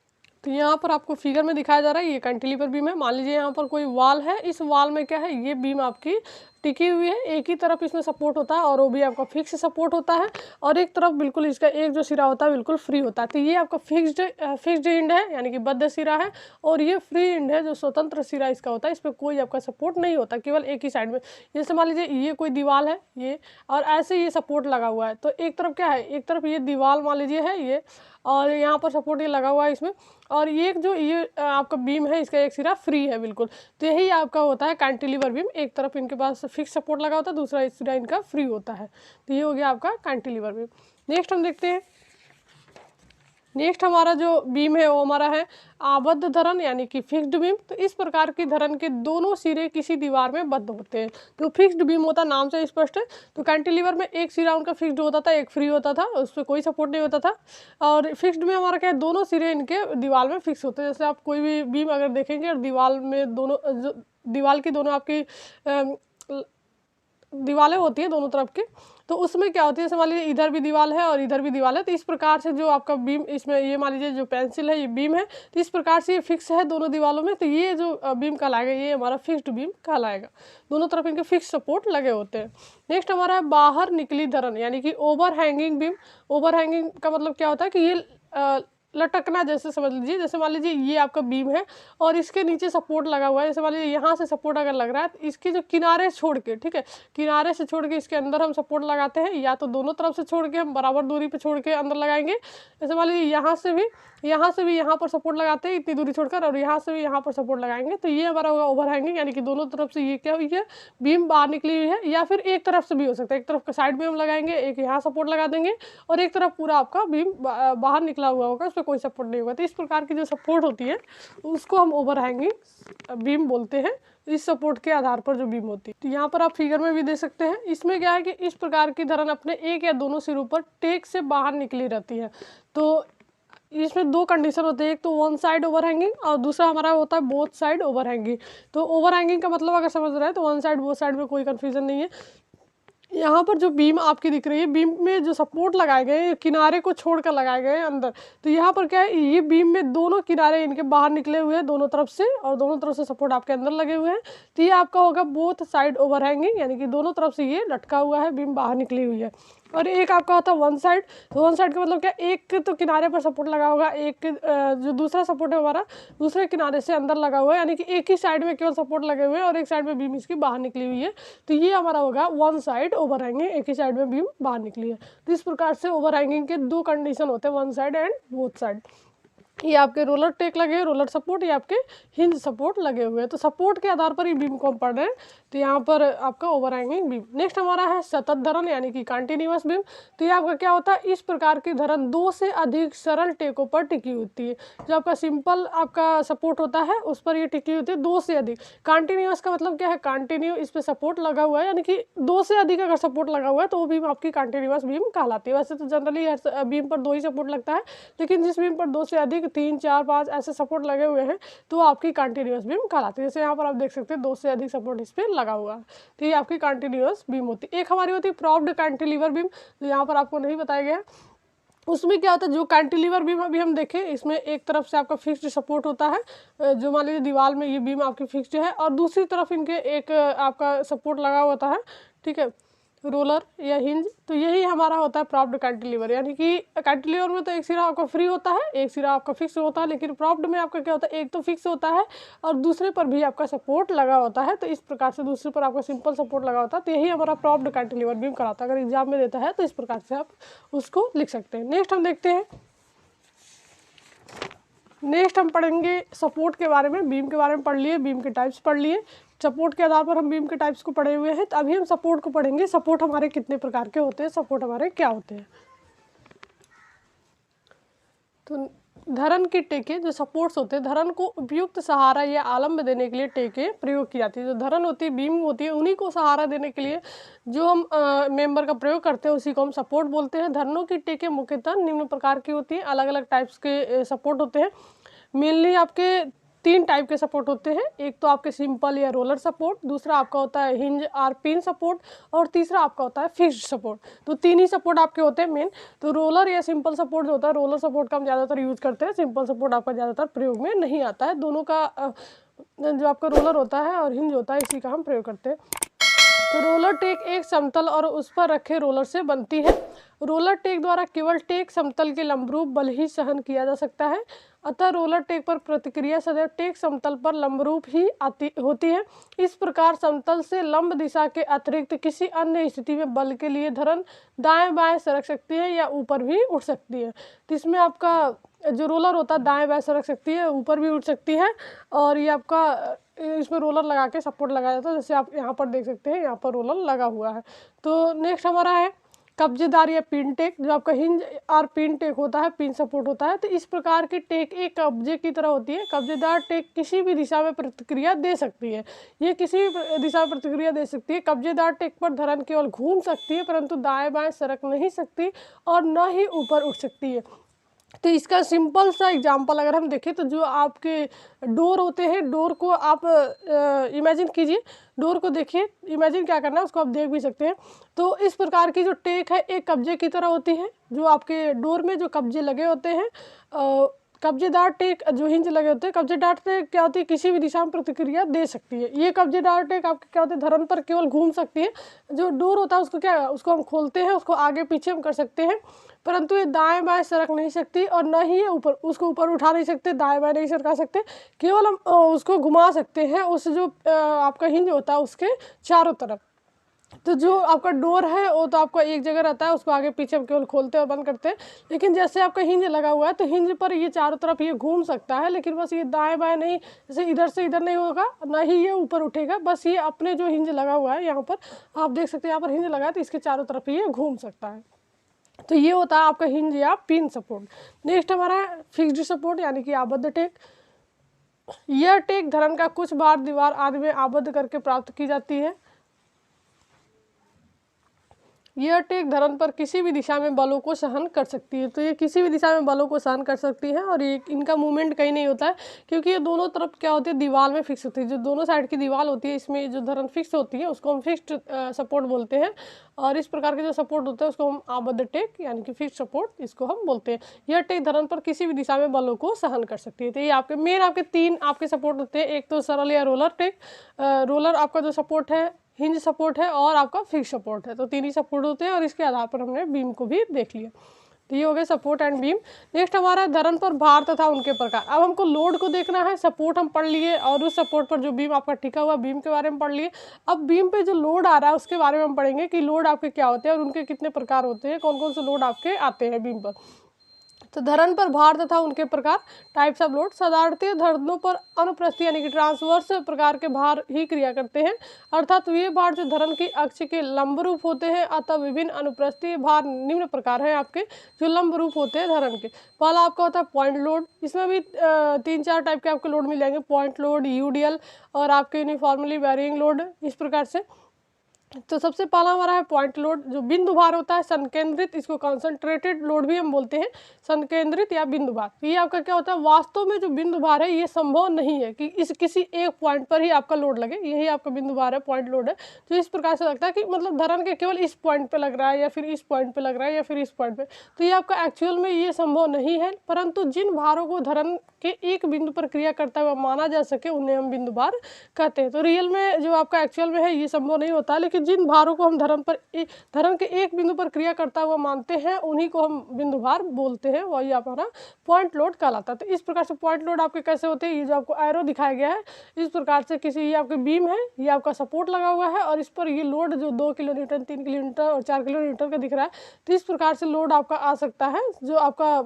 तो यहाँ पर आपको फिगर में दिखाया जा रहा है ये कैंटिलीवर बीम है। मान लीजिए यहाँ पर कोई वाल है, इस वाल में क्या है, ये बीम आपकी टिकी हुई है, एक ही तरफ इसमें सपोर्ट होता है और वो भी आपका फिक्स सपोर्ट होता है, और एक तरफ बिल्कुल इसका एक जो सिरा होता है बिल्कुल फ्री होता है। तो ये आपका फिक्स्ड एंड है, यानी कि बद्ध सिरा है, और ये फ्री एंड है जो स्वतंत्र सिरा इसका होता है, इस पर कोई आपका सपोर्ट नहीं होता, केवल एक ही साइड में। जैसे मान लीजिए ये कोई दीवार है ये, और ऐसे ये सपोर्ट लगा हुआ है, तो एक तरफ क्या है, एक तरफ ये दीवार मान लीजिए है ये, और यहाँ पर सपोर्ट ये लगा हुआ है इसमें, और ये जो ये आपका बीम है इसका एक सिरा फ्री है बिल्कुल। तो यही आपका होता है कैंटिलीवर बीम, एक तरफ इनके पास फिक्स सपोर्ट लगा होता है, दूसरा सिरा इनका फ्री होता है। तो ये हो गया आपका कैंटिलीवर बीम। नेक्स्ट हम देखते हैं, नेक्स्ट हमारा जो बीम है वो हमारा है आबद्ध धरन, यानी कि फिक्स्ड बीम। तो इस प्रकार की धरन के दोनों सिरे किसी दीवार में बद्ध होते हैं। तो फिक्स्ड बीम होता है, नाम से स्पष्ट है। तो कैंटिलीवर में एक सिरा उनका फिक्स्ड होता था, एक फ्री होता था, उस पर कोई सपोर्ट नहीं होता था। और फिक्स्ड में हमारा क्या है, दोनों सिरे इनके दीवार में फिक्स होते हैं। जैसे आप कोई भी बीम अगर देखेंगे और दीवार में दोनों दीवार की दोनों आपकी दीवारें होती है दोनों तरफ की, तो उसमें क्या होती है, जैसे मान लीजिए इधर भी दीवार है और इधर भी दीवार है, तो इस प्रकार से जो आपका बीम इसमें ये मान लीजिए जो पेंसिल है ये बीम है, तो इस प्रकार से ये फिक्स है दोनों दीवारों में, तो ये जो बीम कहलाएगा ये हमारा फिक्स्ड बीम कहलाएगा। दोनों तरफ इनके फिक्स सपोर्ट लगे होते हैं। नेक्स्ट हमारा है बाहर निकली धरन, यानी कि over hanging beam. Over hanging का मतलब क्या होता है कि ये लटकना, जैसे समझ लीजिए, जैसे मान लीजिए ये आपका बीम है और इसके नीचे सपोर्ट लगा हुआ है। जैसे मान लीजिए यहाँ से सपोर्ट अगर लग रहा है, तो इसके जो किनारे छोड़ के, ठीक है, किनारे से छोड़ के इसके अंदर हम सपोर्ट लगाते हैं, या तो दोनों तरफ से छोड़ के हम बराबर दूरी पे छोड़ के अंदर लगाएंगे। जैसे मान लीजिए यहाँ से भी यहाँ पर सपोर्ट लगाते हैं इतनी दूरी छोड़कर, और यहाँ से भी यहाँ पर सपोर्ट लगाएंगे, तो ये हमारा होगा ओवर हैंगिंग, यानी कि दोनों तरफ से ये क्या हुई है, बीम बाहर निकली हुई है। या फिर एक तरफ से भी हो सकता है, एक तरफ के साइड में हम लगाएंगे, एक यहाँ सपोर्ट लगा देंगे, और एक तरफ पूरा आपका बीम बाहर निकला हुआ होगा, उस पर कोई सपोर्ट नहीं होगा। तो इस प्रकार की जो सपोर्ट होती है उसको हम ओवर हैंगिंग बीम बोलते हैं, इस सपोर्ट के आधार पर जो बीम होती है। तो यहाँ पर आप फिगर में भी देख सकते हैं, इसमें क्या है कि इस प्रकार की धरन अपने एक या दोनों सिरों पर टेक से बाहर निकली रहती है। तो इसमें दो कंडीशन होते हैं, एक तो वन साइड ओवर हैंगिंग और दूसरा हमारा होता है बोथ साइड ओवर हैंगिंग। तो ओवर हैंगिंग का मतलब अगर समझ रहे हैं तो वन साइड बोथ साइड में कोई कन्फ्यूजन नहीं है। यहाँ पर जो बीम आपकी दिख रही है, बीम में जो सपोर्ट लगाए गए किनारे को छोड़कर लगाए गए अंदर, तो यहाँ पर क्या है, ये बीम में दोनों किनारे इनके बाहर निकले हुए हैं दोनों तरफ से, और दोनों तरफ से सपोर्ट आपके अंदर लगे हुए हैं। तो ये आपका होगा बोथ साइड ओवर हैंगिंग, यानी कि दोनों तरफ से ये लटका हुआ है, बीम बाहर निकली हुई है। और एक आपका होता है वन साइड। तो वन साइड का मतलब क्या, एक तो किनारे पर सपोर्ट लगा होगा, एक जो दूसरा सपोर्ट है हमारा दूसरे किनारे से अंदर लगा हुआ है, यानी कि एक ही साइड में केवल सपोर्ट लगे हुए हैं और एक साइड में बीम इसकी बाहर निकली हुई है। तो ये हमारा होगा वन साइड ओवर हैंगिंग, एक ही साइड में बीम बाहर निकली है। तो इस प्रकार से ओवर हैंगिंग के दो कंडीशन होते हैं, one side and both side. ये आपके रोलर टेक लगे, रोलर सपोर्ट, ये आपके हिंज सपोर्ट लगे हुए हैं। तो सपोर्ट के आधार पर ही बीम को हम पढ़ रहे हैं। तो यहाँ पर आपका ओवर हैंगिंग बीम। नेक्स्ट हमारा है सतत धरन, यानी कि कंटिन्यूअस बीम। तो ये आपका क्या होता है, इस प्रकार की धरन दो से अधिक सरल टेकों पर टिकी होती है। जो आपका सिंपल आपका सपोर्ट होता है उस पर ये टिकी होती है, दो से अधिक। कंटिन्यूअस का मतलब क्या है, कंटिन्यू इस पर सपोर्ट लगा हुआ है, यानी कि दो से अधिक अगर सपोर्ट लगा हुआ है तो वो बीम आपकी कंटिन्यूअस बीम कहलाती है। वैसे तो जनरली हर बीम पर दो ही सपोर्ट लगता है, लेकिन जिस बीम पर दो से अधिक 3, 4, 5 ऐसे सपोर्ट लगे हुए हैं तो आपकी कंटिन्यूअस बीम कहलाती है। जैसे यहाँ पर आप देख सकते हैं दो से अधिक सपोर्ट इस पर लगा हुआ है, तो ये आपकी कंटिन्यूअस बीम होती है। एक हमारी होती है प्रॉप्ड कैंटिलीवर बीम, जो यहाँ पर आपको नहीं बताया गया। उसमें क्या होता है, जो कैंटिलीवर बीम अभी हम देखें, इसमें एक तरफ से आपका फिक्स्ड सपोर्ट होता है, जो मान लीजिए दीवार में ये बीम आपकी फिक्स्ड है, और दूसरी तरफ इनके एक आपका सपोर्ट लगा होता है, ठीक है, रोलर या हिंज। तो यही हमारा होता है प्रॉप्ड कैंटिलीवर, यानी कि कैंटिलीवर में तो एक सिरा आपका फ्री होता है, एक सिरा आपका फिक्स होता है, लेकिन प्रॉप्ड में आपका क्या होता है, एक तो फिक्स होता है और दूसरे पर भी आपका सपोर्ट लगा होता है। तो इस प्रकार से दूसरे पर आपका सिंपल सपोर्ट लगा होता है। तो यही हमारा प्रॉप्ड कैंटिलीवर बीम कराता है। अगर एग्जाम में देता है तो इस प्रकार से आप उसको लिख सकते हैं। नेक्स्ट हम देखते हैं, नेक्स्ट हम पढ़ेंगे सपोर्ट के बारे में। बीम के बारे में पढ़ लिए, बीम के टाइप्स पढ़ लिए, सपोर्ट के आधार पर हम बीम के टाइप्स को पढ़े हुए हैं। तो अभी हम सपोर्ट को पढ़ेंगे, सपोर्ट हमारे कितने प्रकार के होते हैं, सपोर्ट हमारे क्या होते हैं। तो धरन की टेकें, जो सपोर्ट्स होते हैं, धरन को उपयुक्त सहारा या आलम्ब देने के लिए टेकें प्रयोग की जाती है। जो धरन होती है, बीम होती है, उन्हीं को सहारा देने के लिए जो हम मेंबर का प्रयोग करते हैं उसी को हम सपोर्ट बोलते हैं। धरनों की टेकें मुख्यतः निम्न प्रकार की होती हैं, अलग अलग टाइप्स के सपोर्ट होते हैं। मेनली आपके तीन टाइप के सपोर्ट होते हैं। एक तो आपके सिंपल या रोलर सपोर्ट, दूसरा आपका होता है हिंज और पिन सपोर्ट, और तीसरा आपका होता है फिक्स्ड सपोर्ट। तो तीन ही सपोर्ट आपके होते हैं मेन। तो रोलर या सिंपल सपोर्ट जो होता है, रोलर सपोर्ट का हम ज़्यादातर यूज़ करते हैं, सिंपल सपोर्ट आपका ज़्यादातर प्रयोग में नहीं आता है। दोनों का जो आपका रोलर होता है और हिंज होता है, इसी का हम प्रयोग करते हैं। तो रोलर टेक एक समतल और उस पर रखे रोलर से बनती है। रोलर टेक द्वारा केवल टेक समतल के लंबरूप बल ही सहन किया जा सकता है, अतः रोलर टेक पर प्रतिक्रिया सदैव टेक समतल पर लंबरूप ही होती है। इस प्रकार समतल से लंब दिशा के अतिरिक्त किसी अन्य स्थिति में बल के लिए धरन दाएं बाएं सरक सकती है या ऊपर भी उठ सकती है। तो इसमें आपका जो रोलर होता है दाएं बाएं सरक सकती है, ऊपर भी उठ सकती है, और ये आपका इसमें रोलर लगा के सपोर्ट लगाया जाता है, जैसे आप यहाँ पर देख सकते हैं, यहाँ पर रोलर लगा हुआ है। तो नेक्स्ट हमारा है कब्जेदार या पिन टेक। जो आपका हिंज और पिन टेक होता है, पिन सपोर्ट होता है। तो इस प्रकार की टेक एक कब्जे की तरह होती है। कब्जेदार टेक किसी भी दिशा में प्रतिक्रिया दे सकती है, ये किसी भी दिशा में प्रतिक्रिया दे सकती है। कब्जेदार टेक पर धरन केवल घूम सकती है, परंतु दाएं बाएं सरक नहीं सकती और न ही ऊपर उठ सकती है। तो इसका सिंपल सा एग्जांपल अगर हम देखें तो जो आपके डोर होते हैं, डोर को आप इमेजिन कीजिए, डोर को देखिए, इमेजिन क्या करना है उसको आप देख भी सकते हैं। तो इस प्रकार की जो टेक है एक कब्जे की तरह होती है। जो आपके डोर में जो कब्जे लगे होते हैं, कब्जेदार टेक जो हिंज लगे होते हैं, कब्जेदार टेक क्या होती है, किसी भी दिशा में प्रतिक्रिया दे सकती है। ये कब्जेदार टेक आपके क्या होते हैं, धरन पर केवल घूम सकती है। जो डोर होता है उसको क्या, उसको हम खोलते हैं, उसको आगे पीछे हम कर सकते हैं, परंतु ये दाएं बाएं सरक नहीं सकती और न ही ये ऊपर, उसको ऊपर उठा नहीं सकते, दाएं बाएं नहीं सरका सकते। केवल हम उसको घुमा सकते हैं उस जो आपका हिंज होता है उसके चारों तरफ। तो जो आपका डोर है वो तो आपका एक जगह रहता है, उसको आगे पीछे हम केवल खोलते और बंद करते हैं। लेकिन जैसे आपका हिंज लगा हुआ है तो हिंज पर ये चारों तरफ ये घूम सकता है, लेकिन बस ये दाएं बाएं नहीं, जैसे इधर से इधर नहीं होगा, ना ही ये ऊपर उठेगा। बस ये अपने जो हिंज लगा हुआ है, यहाँ पर आप देख सकते हैं, यहाँ पर हिंज लगा है तो इसके चारों तरफ ये घूम सकता है। तो ये होता है आपका हिंज या पिन सपोर्ट। नेक्स्ट हमारा है फिक्स्ड सपोर्ट, यानी कि आबद्ध टेक। यह टेक धरन का कुछ भार दीवार आदि में आबद्ध करके प्राप्त की जाती है। यह टेक धरन पर किसी भी दिशा में बलों को सहन कर सकती है। तो ये किसी भी दिशा में बलों को सहन कर सकती है, और ये इनका मूवमेंट कहीं नहीं होता है, क्योंकि ये दोनों तरफ क्या होती है, दीवार में फिक्स होती है। जो दोनों साइड की दीवार होती है, इसमें जो धरन फिक्स होती है उसको हम फिक्स्ड सपोर्ट बोलते हैं। और इस प्रकार के जो सपोर्ट होते हैं उसको हम आबद्ध टेक यानी कि फिक्स्ड सपोर्ट इसको हम बोलते हैं। यह टेक धरन पर किसी भी दिशा में बलों को सहन कर सकती है। तो ये आपके मेन आपके तीन आपके सपोर्ट होते हैं। एक तो सरल या रोलर टेक, रोलर आपका जो सपोर्ट है, हिंज सपोर्ट है, और आपका फिक्स सपोर्ट है। तो तीन ही सपोर्ट होते हैं, और इसके आधार पर हमने बीम को भी देख लिया। तो ये हो गए सपोर्ट एंड बीम। नेक्स्ट हमारा धरन पर भार तथा उनके प्रकार। अब हमको लोड को देखना है। सपोर्ट हम पढ़ लिए, और उस सपोर्ट पर जो बीम आपका टिका हुआ बीम के बारे में पढ़ लिए। अब बीम पे जो लोड आ रहा है उसके बारे में हम पढ़ेंगे कि लोड आपके क्या होते हैं और उनके कितने प्रकार होते हैं, कौन कौन से लोड आपके आते हैं बीम पर। तो धरन पर भार तथा उनके प्रकार, टाइप्स ऑफ लोड। साधारणतः धरनों पर अनुप्रस्थ यानी कि ट्रांसवर्स प्रकार के भार ही क्रिया करते हैं, अर्थात वे भार जो धरन की अक्ष के लंब रूप होते हैं। अतः विभिन्न अनुप्रस्थीय भार निम्न प्रकार हैं आपके जो लंब रूप होते हैं धरन के। पहला आपका होता है पॉइंट लोड। इसमें भी 3-4 टाइप के आपके लोड मिल जाएंगे, पॉइंट लोड, यूडीएल और आपके यूनिफॉर्मली वेरिंग लोड, इस प्रकार से। तो सबसे पहला हमारा है पॉइंट लोड, जो बिंदु भार होता है, संकेंद्रित, इसको कंसंट्रेटेड लोड भी हम बोलते हैं, संकेंद्रित या बिंदु भार। ये आपका क्या होता है, वास्तव में जो बिंदु भार है ये संभव नहीं है कि इस किसी एक पॉइंट पर ही आपका लोड लगे, यही आपका बिंदु भार है, पॉइंट लोड है। तो इस प्रकार से लगता है कि मतलब धरन के केवल इस पॉइंट पे लग रहा है, या फिर इस पॉइंट पे लग रहा है, या फिर इस पॉइंट पे। तो ये आपका एक्चुअल में ये संभव नहीं है, परंतु जिन भारों को धरन के एक बिंदु पर क्रिया करता हुआ माना जा सके उन्हें हम बिंदु भार कहते हैं। तो रियल में जो आपका एक्चुअल में है ये संभव नहीं होता, लेकिन जिन भारों को हम धरन के एक बिंदु पर क्रिया करता हुआ मानते हैं उन्हीं को हम बिंदु भार बोलते हैं, वही हमारा पॉइंट लोड कहलाता है। तो इस प्रकार से पॉइंट लोड आपके कैसे होते हैं, ये जो आपको एरो दिखाया गया है इस प्रकार से, किसी ये आपके बीम है, ये आपका सपोर्ट लगा हुआ है, और इस पर ये लोड जो 2 किलोन्यूटन, 3 किलोमीटर और 4 किलोमीटर का दिख रहा है। तो इस प्रकार से लोड आपका आ सकता है। जो आपका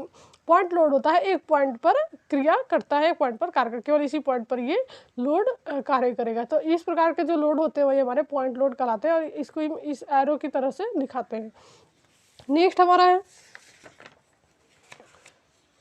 पॉइंट लोड होता है एक पॉइंट पर क्रिया करता है, एक पॉइंट पर कार्य करता है, केवल इसी पॉइंट पर ये लोड कार्य करेगा। तो इस प्रकार के जो लोड होते हैं वही हमारे पॉइंट लोड कहलाते हैं, और इसको इस एरो की तरह से दिखाते हैं। नेक्स्ट हमारा है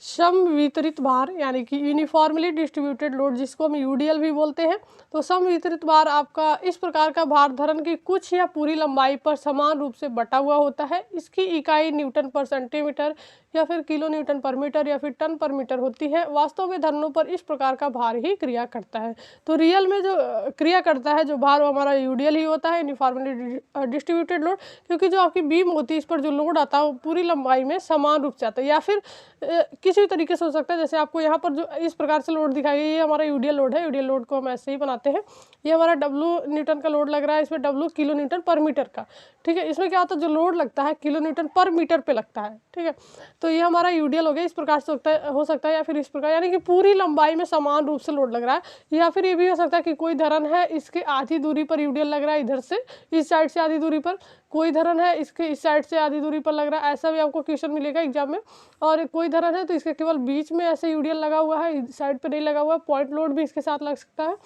सम वितरित भार, यानी कि यूनिफॉर्मली डिस्ट्रीब्यूटेड लोड, जिसको हम यूडीएल भी बोलते हैं। तो सम वितरित भार आपका इस प्रकार का भार धरन की कुछ या पूरी लंबाई पर समान रूप से बटा हुआ होता है। इसकी इकाई न्यूटन पर सेंटीमीटर या फिर किलो न्यूटन पर मीटर या फिर टन पर मीटर होती है। वास्तव में धरनों पर इस प्रकार का भार ही क्रिया करता है। तो रियल में जो क्रिया करता है जो भार, वो हमारा यूडीएल ही होता है, यूनिफॉर्मली डिस्ट्रीब्यूटेड लोड, क्योंकि जो आपकी बीम होती है इस पर जो लोड आता है वो पूरी लंबाई में समान रूप से आता है। या फिर किसी भी तरीके से हो सकता है, जैसे आपको यहाँ पर जो इस प्रकार से लोड दिखाई गई, ये हमारा यूडीएल लोड है। यूडीएल लोड को हम ऐसे ही बनाते हैं। ये हमारा डब्ल्यू न्यूटन का लोड लग रहा है, इसमें डब्ल्यू किलो न्यूटन पर मीटर का, ठीक है। इसमें क्या होता है, जो लोड लगता है किलो न्यूटन पर मीटर पे लगता है, ठीक है। तो ये हमारा यूडीएल हो गया। इस प्रकार से हो सकता है या फिर इस प्रकार, यानी कि पूरी लंबाई में समान रूप से लोड लग रहा है। या फिर ये भी हो सकता है कि कोई धरन है, इसके आधी दूरी पर यूडीएल लग रहा है, इधर से इस साइड से आधी दूरी पर। कोई धरन है, इसके इस साइड से आधी दूरी पर लग रहा है। ऐसा भी आपको क्वेश्चन मिलेगा एग्जाम में। और कोई धरन है तो इसके केवल बीच में ऐसे यूडीएल लगा हुआ है, इस साइड पे नहीं लगा हुआ है। पॉइंट लोड भी इसके साथ लग सकता है।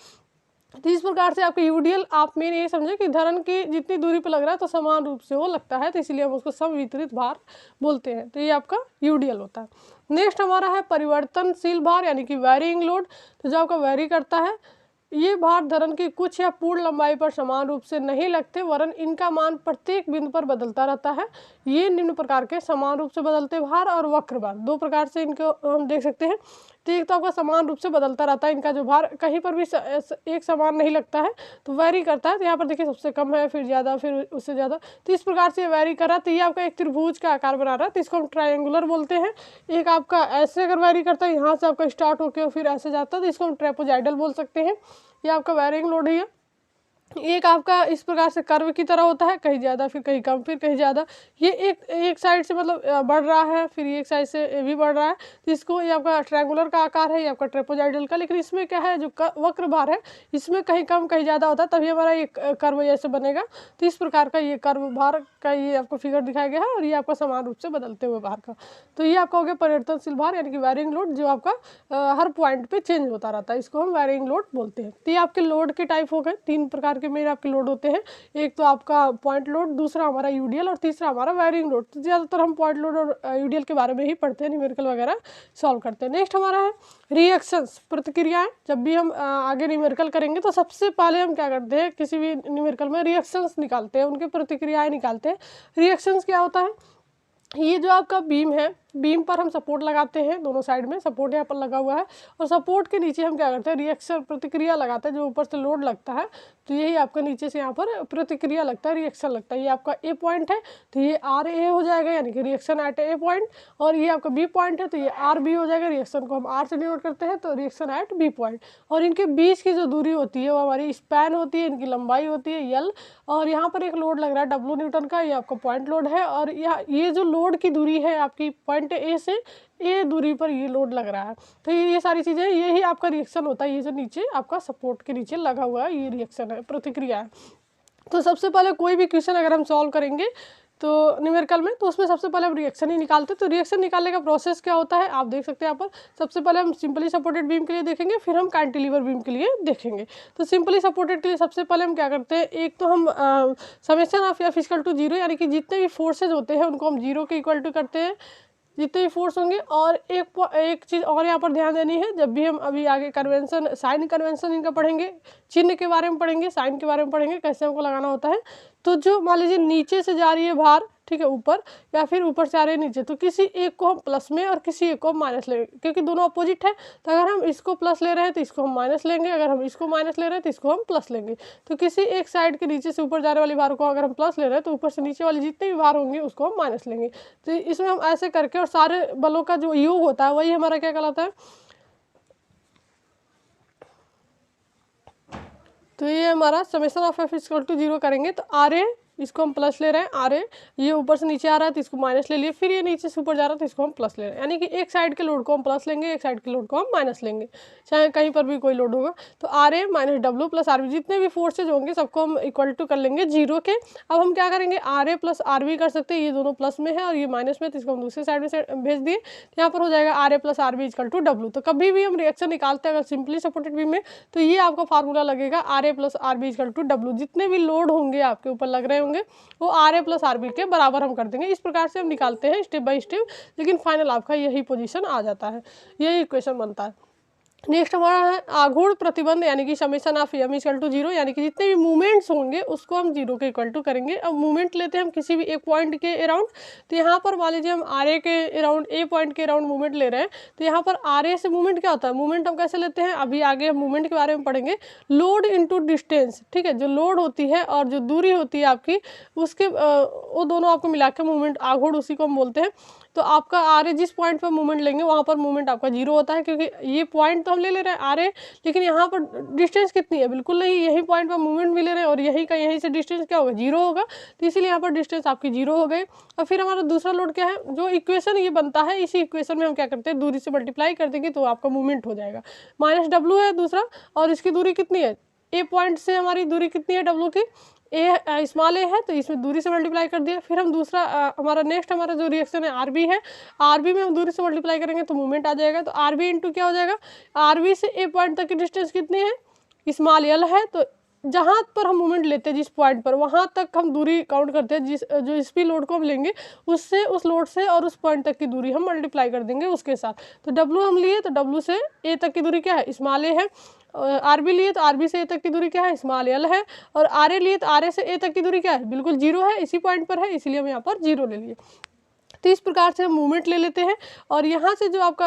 तो इस प्रकार से आपके यूडीएल, आप मेन ये समझे कि धरन की जितनी दूरी पर लग रहा है तो समान रूप से वो लगता है, तो इसलिए हम उसको समवितरित भार बोलते हैं। तो ये आपका यूडीएल होता है। नेक्स्ट हमारा है परिवर्तनशील भार, यानी कि वेरिंग लोड। तो जो आपका वेरी करता है, ये भार धरन की कुछ या पूर्ण लंबाई पर समान रूप से नहीं लगते, वरन इनका मान प्रत्येक बिंदु पर बदलता रहता है। ये निम्न प्रकार के समान रूप से बदलते भार और वक्र भार, दो प्रकार से इनको हम देख सकते हैं। तो एक तो आपका समान रूप से बदलता रहता है, इनका जो भार कहीं पर भी एक समान नहीं लगता है, तो वैरी करता है। तो यहाँ पर देखिए सबसे कम है, फिर ज़्यादा, फिर उससे ज़्यादा। तो इस प्रकार से वैरी कर रहा है। तो ये आपका एक त्रिभुज का आकार बना रहा है, तो इसको हम ट्रायंगुलर बोलते हैं। एक आपका ऐसे अगर वैरी करता है, यहाँ से आपका स्टार्ट होकर फिर ऐसे जाता है, तो इसको हम ट्रेपोजाइडल बोल सकते हैं। ये आपका वैरिंग लोड है। एक आपका इस प्रकार से कर्व की तरह होता है, कहीं ज़्यादा फिर कहीं कम फिर कहीं ज़्यादा। ये एक साइड से मतलब बढ़ रहा है, फिर एक साइड से भी बढ़ रहा है। तो इसको, ये आपका ट्रायंगुलर का आकार है, ये आपका ट्रेपोजाइडल का। लेकिन इसमें क्या है, जो वक्र भार है इसमें कहीं कम कहीं ज़्यादा होता है, तभी हमारा ये कर्व ऐसे बनेगा। तो इस प्रकार का ये कर्व भार का ये आपको फिगर दिखाया गया है, और ये आपका समान रूप से बदलते हुए भार का। तो ये आपका हो गया परिवर्तनशील भार, यानी कि वैरिंग लोड, जो आपका हर पॉइंट पे चेंज होता रहता है, इसको हम वैरिंग लोड बोलते हैं। तो ये आपके लोड के टाइप हो गए, तीन प्रकार के मेन आपके लोड होते हैं। एक तो आपका पॉइंट लोड, दूसरा हमारा यूडीएल, और तीसरा हमारा वैरिंग लोड। तो ज़्यादातर हम पॉइंट लोड और यूडीएल के बारे में ही पढ़ते हैं, न्यूमेरिकल वगैरह सॉल्व करते हैं। नेक्स्ट हमारा है रिएक्शंस, प्रतिक्रियाएं। जब भी हम आगे न्यूमेरिकल करेंगे तो सबसे पहले हम क्या करते हैं, किसी भी न्यूमेरिकल में रिएक्शंस निकालते हैं, उनकी प्रतिक्रियाएं निकालते हैं। रिएक्शंस क्या होता है, ये जो आपका बीम है, बीम पर हम सपोर्ट लगाते हैं, दोनों साइड में सपोर्ट यहाँ पर लगा हुआ है, और सपोर्ट के नीचे हम क्या करते हैं, रिएक्शन प्रतिक्रिया लगाते हैं। जो ऊपर से लोड लगता है तो यही आपका नीचे से यहाँ पर प्रतिक्रिया लगता है, रिएक्शन लगता है। ये आपका ए पॉइंट है, तो ये आर ए हो जाएगा, यानी कि रिएक्शन एट ए पॉइंट। और ये आपका बी पॉइंट है, तो ये आर बी हो जाएगा, रिएक्शन को हम आर से डिनोट करते हैं, तो रिएक्शन एट बी पॉइंट। और इनके बीच की जो दूरी होती है वो हमारी स्पैन होती है, इनकी लंबाई होती है यल। और यहाँ पर एक लोड लग रहा है डब्ल्यू न्यूटन का, ये आपका पॉइंट लोड है। और ये जो लोड की दूरी है आपकी पॉइंट ए से ए दूरी पर ये लोड लग रहा है। तो ये सारी चीज़ें, यही आपका रिएक्शन होता है। ये जो नीचे आपका सपोर्ट के नीचे लगा हुआ है, ये रिएक्शन है, प्रतिक्रिया है। तो सबसे पहले कोई भी क्वेश्चन अगर हम सॉल्व करेंगे तो न्यूमेरिकल में, तो उसमें सबसे पहले हम रिएक्शन ही निकालते हैं। तो रिएक्शन निकालने का प्रोसेस क्या होता है आप देख सकते हैं यहाँ पर। सबसे पहले हम सिंपली सपोर्टेड बीम के लिए देखेंगे, फिर हम कैंटिलीवर बीम के लिए देखेंगे। तो सिंपली सपोर्टेड के लिए सबसे पहले हम क्या करते हैं, एक तो हम summation of F equal to zero, यानी कि जितने भी फोर्सेज होते हैं उनको हम जीरो के इक्वल टू करते हैं, जितने भी फोर्स होंगे। और एक चीज़ और यहाँ पर ध्यान देनी है, जब भी हम अभी आगे कन्वेंशन, साइन कन्वेंशन इनका पढ़ेंगे, चिन्ह के बारे में पढ़ेंगे, साइन के बारे में पढ़ेंगे, कैसे हमको लगाना होता है। तो जो मान लीजिए नीचे से जा रही है भार, ठीक है, ऊपर, या फिर ऊपर से आ रहे हैं नीचे, तो किसी एक को हम प्लस में और किसी एक को हम माइनस लेंगे, क्योंकि दोनों अपोजिट है। तो अगर हम इसको प्लस ले रहे हैं तो इसको हम माइनस लेंगे, अगर हम इसको माइनस ले रहे हैं तो इसको हम प्लस लेंगे। तो किसी एक साइड के नीचे से ऊपर जाने वाली भार को अगर हम प्लस ले रहे हैं तो ऊपर से नीचे वाली जितनी भी भार होंगी उसको हम माइनस लेंगे। तो इसमें हम ऐसे करके, और सारे बलों का जो योग होता है वही हमारा क्या कहलाता है। तो ये हमारा summation of F equal to zero करेंगे, तो आर ए इसको हम प्लस ले रहे हैं, आर ए ये ऊपर से नीचे आ रहा है तो इसको माइनस ले लिए, फिर ये नीचे से ऊपर जा रहा है तो इसको हम प्लस ले रहे हैं। यानी कि एक साइड के लोड को हम प्लस लेंगे, एक साइड के लोड को हम माइनस लेंगे, चाहे कहीं पर भी कोई लोड होगा। तो R A minus W plus R B, जितने भी फोर्सेज होंगे सबको हम इक्वल टू कर लेंगे जीरो के। अब हम क्या करेंगे, R A plus R B कर सकते हैं, ये दोनों प्लस में है और ये माइनस में, तो इसको हम दूसरे साइड में भेज दिए। तो यहाँ पर हो जाएगा R A plus R B equal to W. तो कभी भी हम रिएक्शन निकालते हैं अगर सिंपली सपोर्टेड बीम में, तो ये आपका फार्मूला लगेगा R A plus R B equal to W. जितने भी लोड होंगे आपके ऊपर लग रहे होंगे वो R A plus R B के बराबर हम कर देंगे। इस प्रकार से हम निकालते हैं स्टेप बाय स्टेप, लेकिन फाइनल आपका यही पोजीशन आ जाता है, यही इक्वेशन बनता है। नेक्स्ट हमारा है आघूर्ण प्रतिबंध यानी कि summation of M equal to zero, यानी कि जितने भी मूवमेंट्स होंगे उसको हम जीरो के इक्वल टू करेंगे। अब मूवमेंट लेते हैं हम किसी भी एक पॉइंट के अराउंड, तो यहाँ पर मान लीजिए हम आर ए के अराउंड, ए पॉइंट के अराउंड मूवमेंट ले रहे हैं, तो यहाँ पर आर ए से मूवमेंट क्या होता है, मूवमेंट हम कैसे लेते हैं अभी आगे हम मूवमेंट के बारे में पढ़ेंगे। लोड इंटू डिस्टेंस, ठीक है, जो लोड होती है और जो दूरी होती है आपकी, उसके वो दोनों आपको मिला के मूवमेंट आघूर्ण उसी को हम बोलते हैं। तो आपका आर ए जिस पॉइंट पर मूवमेंट लेंगे वहाँ पर मूवमेंट आपका जीरो होता है, क्योंकि ये पॉइंट तो हम ले ले रहे हैं आर ए, लेकिन यहाँ पर डिस्टेंस कितनी है, बिल्कुल नहीं, यही पॉइंट पर मूवमेंट भी ले रहे हैं और यहीं का यहीं से डिस्टेंस क्या होगा, जीरो होगा, तो इसीलिए यहाँ पर डिस्टेंस आपकी जीरो हो गई। और फिर हमारा दूसरा लोड क्या है, जो इक्वेशन ये बनता है, इसी इक्वेशन में हम क्या करते हैं, दूरी से मल्टीप्लाई कर देंगे तो आपका मूवमेंट हो जाएगा। माइनस डब्लू है दूसरा, और इसकी दूरी कितनी है, ए पॉइंट से हमारी दूरी कितनी है डब्लू की, ए स्मॉल ए है, तो इसमें दूरी से मल्टीप्लाई कर दिया। फिर हम दूसरा हमारा नेक्स्ट हमारा जो रिएक्शन है आर बी है, आर बी में हम दूरी से मल्टीप्लाई करेंगे तो मूवमेंट आ जाएगा। तो आर बी इंटू क्या हो जाएगा, आर बी से ए पॉइंट तक की डिस्टेंस कितनी है, स्मॉल एल है, तो जहाँ पर हम मूवमेंट लेते हैं जिस पॉइंट पर, वहाँ तक हम दूरी काउंट करते हैं, जो इस भी लोड को हम लेंगे उससे, उस लोड से और उस पॉइंट तक की दूरी हम मल्टीप्लाई कर देंगे उसके साथ। तो डब्लू हम लिए तो डब्लू से ए तक की दूरी क्या है, स्मॉल ए है, आर बी लिए तो आर बी से ए तक की दूरी क्या है, स्मॉल एल है, और आर ए लिए तो आर ए से ए तक की दूरी क्या है, बिल्कुल जीरो है, इसी पॉइंट पर है, इसलिए हम यहाँ पर जीरो ले लिए। तो इस प्रकार से हम मूवमेंट ले लेते हैं, और यहाँ से जो आपका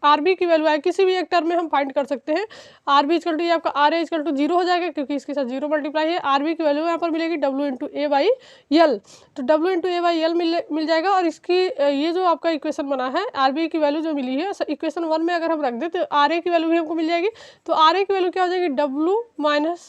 आर बी की वैल्यू है किसी भी एक टर्म में हम फाइंड कर सकते हैं। आर बी इक्वल टू ये आपका R A equal to zero हो जाएगा, क्योंकि इसके साथ जीरो मल्टीप्लाई है। आर बी की वैल्यू यहाँ पर मिलेगी W into A by L, तो W into A by L मिल जाएगा। और इसकी ये जो आपका इक्वेशन बना है, आर बी की वैल्यू जो मिली है इक्वेशन 1 में अगर हम रख दें तो आर ए की वैल्यू भी हमको मिल जाएगी। तो आर ए की वैल्यू क्या हो जाएगी, W minus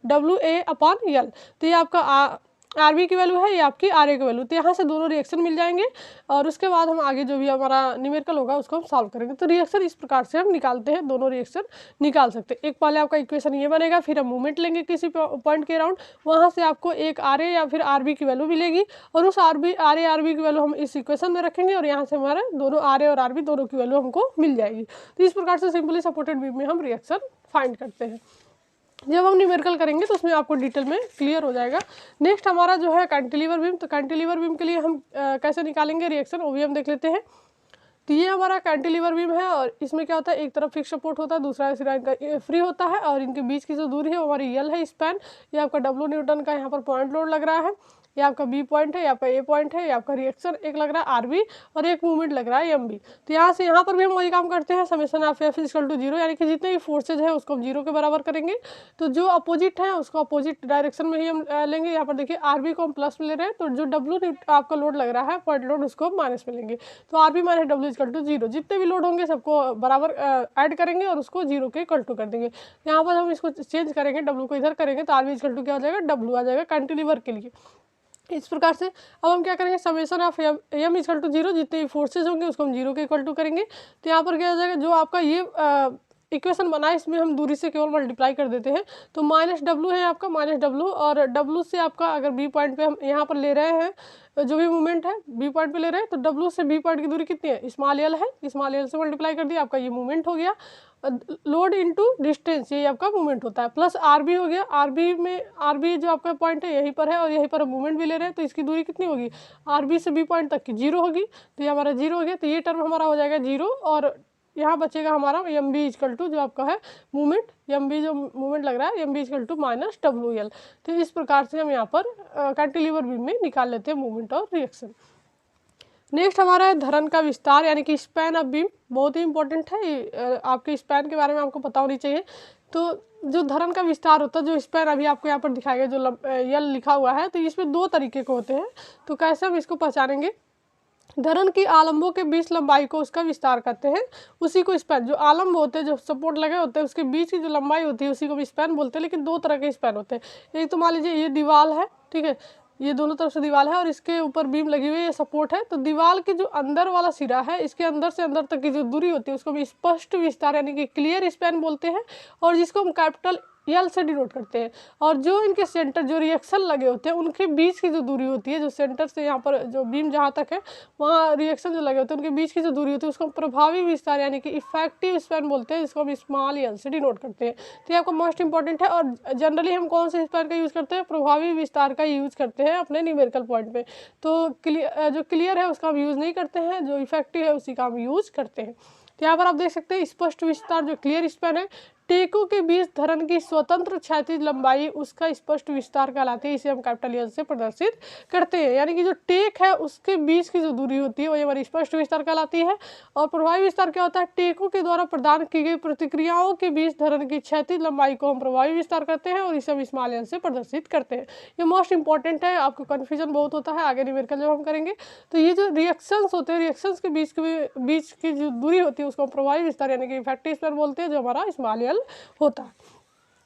W A upon L, तो ये आपका आर बी की वैल्यू है, ये आपकी आर ए की वैल्यू, तो यहाँ से दोनों रिएक्शन मिल जाएंगे। और उसके बाद हम आगे जो भी हमारा न्यूमेरिकल होगा उसको हम सॉल्व करेंगे। तो रिएक्शन इस प्रकार से हम निकालते हैं, दोनों रिएक्शन निकाल सकते हैं। एक पहले आपका इक्वेशन ये बनेगा, फिर हम मूवमेंट लेंगे किसी पॉइंट के अराउंड, वहाँ से आपको एक आर ए या फिर आर बी की वैल्यू मिलेगी, और उस आर बी की वैल्यू हम इस इक्वेशन में रखेंगे, और यहाँ से हमारे दोनों आर ए और आर बी दोनों की वैल्यू हमको मिल जाएगी। तो इस प्रकार से सिंपली सपोर्टेड बीम में हम रिएक्शन फाइंड करते हैं। जब हम न्यूमेरिकल करेंगे तो उसमें आपको डिटेल में क्लियर हो जाएगा। नेक्स्ट हमारा जो है कैंटिलीवर बीम, तो कैंटिलीवर बीम के लिए हम कैसे निकालेंगे रिएक्शन, वो भी हम देख लेते हैं। तो ये हमारा कैंटिलीवर बीम है, और इसमें क्या होता है, एक तरफ फिक्स सपोर्ट होता है, दूसरा सिरा इनका फ्री होता है, और इनके बीच की जो दूरी है वो हमारी यल है, स्पैन, ये आपका डब्ल्यू न्यूटन का यहाँ पर पॉइंट लोड लग रहा है, ये आपका बी पॉइंट है, ये आपका ए पॉइंट है, ये आपका रिएक्शन एक लग रहा है आर बी, और एक मूवमेंट लग रहा है एम बी। तो यहाँ से यहाँ पर भी हम वही काम करते हैं, summation of F equal to zero, यानी कि जितने भी फोर्सेज है उसको हम जीरो के बराबर करेंगे। तो जो अपोजिट है उसको अपोजिट डायरेक्शन में ही हम लेंगे। यहाँ पर देखिए आर बी को हम प्लस में ले रहे हैं, तो जो डब्ल्यू आपका लोड लग रहा है पॉइंट लोड, उसको हम माइनस में लेंगे। तो R B minus W equal to zero, जितने भी लोड होंगे सबको बराबर ऐड करेंगे और उसको जीरो के इक्वल टू कर देंगे। यहाँ पर हम इसको चेंज करेंगे, डब्ल्यू को इधर करेंगे, तो आर बी इक्वल टू क्या हो जाएगा, डब्ल्यू आ जाएगा कैंटिलीवर के लिए। इस प्रकार से अब हम क्या करेंगे, summation of M equal to zero, जितने भी फोर्सेज होंगे उसको हम जीरो के इक्वल टू करेंगे। तो यहाँ पर क्या हो जाएगा, जो आपका ये इक्वेशन बना है इसमें हम दूरी से केवल मल्टीप्लाई कर देते हैं, तो माइनस डब्लू है आपका, माइनस डब्लू, और डब्लू से आपका अगर बी पॉइंट पे हम यहाँ पर ले रहे हैं जो भी मूवमेंट है बी पॉइंट पे ले रहे हैं, तो डब्लू से बी पॉइंट की दूरी कितनी है, स्मॉल एल है, स्मॉल एल से मल्टीप्लाई कर दिया, आपका ये मूवमेंट हो गया। लोड इनटू डिस्टेंस, ये आपका मूवमेंट होता है, प्लस आर बी हो गया। आर बी में आर बी जो आपका पॉइंट है यहीं पर है, और यहीं पर हम मूवमेंट भी ले रहे हैं, तो इसकी दूरी कितनी होगी, आर बी से बी पॉइंट तक की जीरो होगी, तो ये हमारा जीरो हो गया। तो ये टर्म हमारा हो जाएगा जीरो, और यहाँ बचेगा हमारा एम बी इक्वल टू जो आपका है मूवमेंट, एम बी जो मूवमेंट लग रहा है M B equal to minus W L. तो इस प्रकार से हम यहाँ पर कैंटिलीवर बीम में निकाल लेते हैं मूवमेंट और रिएक्शन। नेक्स्ट हमारा है धरन का विस्तार, यानी कि स्पैन ऑफ बीम, बहुत ही इंपॉर्टेंट है, आपके स्पैन के बारे में आपको पता होनी चाहिए। तो जो धरन का विस्तार होता है, जो स्पैन अभी आपको यहाँ पर दिखाया गया जो यल लिखा हुआ है, तो इसमें दो तरीके के होते हैं। तो कैसे हम इसको पहचानेंगे, धरन की आलम्बों के बीच लंबाई को उसका विस्तार करते हैं, उसी को स्पैन, जो आलम्ब होते हैं जो सपोर्ट लगे होते हैं उसके बीच की जो लंबाई होती है उसी को भी स्पैन बोलते हैं। लेकिन दो तरह के स्पैन होते हैं, एक तो मान लीजिए ये दीवार है, ठीक है, ये दोनों तरफ से दीवार है और इसके ऊपर बीम लगी हुई है, ये सपोर्ट है, तो दीवार के जो अंदर वाला सिरा है इसके अंदर से अंदर तक की जो दूरी होती है उसको हम स्पष्ट विस्तार यानी कि क्लियर स्पैन बोलते हैं, और जिसको हम कैपिटल यल से डिनोट करते हैं। और जो इनके सेंटर जो रिएक्शन लगे होते हैं उनके बीच की जो दूरी होती है, जो सेंटर से यहाँ पर जो बीम जहाँ तक है वहाँ रिएक्शन जो लगे होते हैं उनके बीच की जो दूरी होती है उसको हम प्रभावी विस्तार यानी कि इफेक्टिव स्पैन बोलते हैं, जिसको हम स्मॉल यल से डिनोट करते हैं। तो ये आपको मोस्ट इंपॉर्टेंट है, और जनरली हम कौन से स्पैन का यूज़ करते हैं, प्रभावी विस्तार का यूज़ करते हैं अपने न्यूमेरिकल पॉइंट पे। तो जो क्लियर है उसका हम यूज़ नहीं करते हैं, जो इफेक्टिव है उसी का हम यूज़ करते हैं। तो यहाँ पर आप देख सकते हैं स्पष्ट विस्तार जो क्लियर स्पैन है, टेकों के बीच धरन की स्वतंत्र क्षैतिज लंबाई उसका स्पष्ट विस्तार कहलाती है, इसे हम कैपिटल एल से प्रदर्शित करते हैं। यानी कि जो टेक है उसके बीच की जो दूरी होती है वो हमारी स्पष्ट विस्तार कहलाती है। और प्रभावी विस्तार क्या होता है, टेकों के द्वारा प्रदान की गई प्रतिक्रियाओं के बीच धरन की क्षैतिज लंबाई को हम प्रभावी विस्तार करते हैं और इसे हम स्मॉल एल से प्रदर्शित करते हैं। ये मोस्ट इंपॉर्टेंट है, आपको कन्फ्यूजन बहुत होता है आगे न्यूमेरिकल जब हम करेंगे। तो ये जो रिएक्शंस होते हैं, रिएक्शंस के बीच की जो दूरी होती है उसको हम प्रभावी विस्तार यानी कि इफेक्टिव स्पैन बोलते हैं, जो हमारा स्मॉल एल होता है।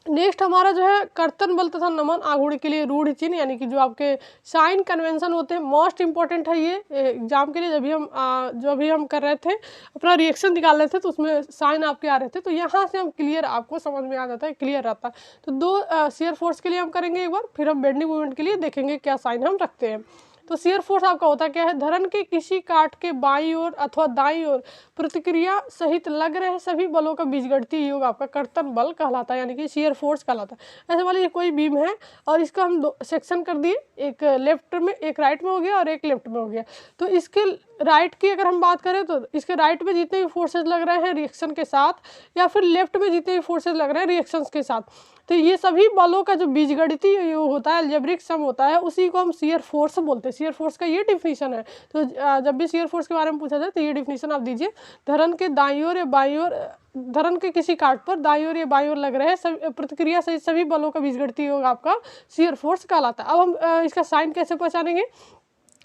नेक्स्ट हमारा जो है कर्तन बल तथा नमन आघूर्ण के लिए रूढ़ चिन्ह यानी कि जो आपके साइन कन्वेंशन होते हैं, मोस्ट इंपॉर्टेंट है ये एग्जाम के लिए। जब भी हम कर रहे थे अपना रिएक्शन निकाल रहे थे तो उसमें साइन आपके आ रहे थे, तो यहाँ से हम क्लियर आपको समझ में आ जाता है, क्लियर रहता है। तो दो शियर फोर्स के लिए हम करेंगे एक बार, फिर हम बेंडिंग मोमेंट के लिए देखेंगे क्या साइन हम रखते हैं। तो शियर फोर्स आपका होता क्या है, धरन के किसी काट के बाईं ओर अथवा दाईं ओर प्रतिक्रिया सहित लग रहे सभी बलों का बीजगणितीय योग आपका कर्तन बल कहलाता है, यानी कि शियर फोर्स कहलाता है। ऐसे मान लीजिए कोई बीम है और इसका हम दो सेक्शन कर दिए, एक लेफ्ट में एक राइट में हो गया और एक लेफ्ट में हो गया। तो इसके राइट की अगर हम बात करें तो इसके राइट में जितने भी फोर्सेज लग रहे हैं रिएक्शन के साथ, या फिर लेफ्ट में जितने भी फोर्सेज लग रहे हैं रिएक्शंस के साथ, तो ये सभी बलों का जो बीजगणितीय योग होता है, अलजेब्रिक सम होता है, उसी को हम शियर फोर्स बोलते हैं। शियर फोर्स का ये डिफिनीशन है। तो जब भी शियर फोर्स के बारे में पूछा जाए तो ये डिफिनीशन आप दीजिए, धरन के दाईं ओर या बाईं ओर, धरन के किसी काट पर दाईं ओर या बाईं ओर लग रहे हैं प्रतिक्रिया सहित सभी बलों का बीजगणितीय योग आपका शियर फोर्स कहलाता है। अब हम इसका साइन कैसे पहचानेंगे,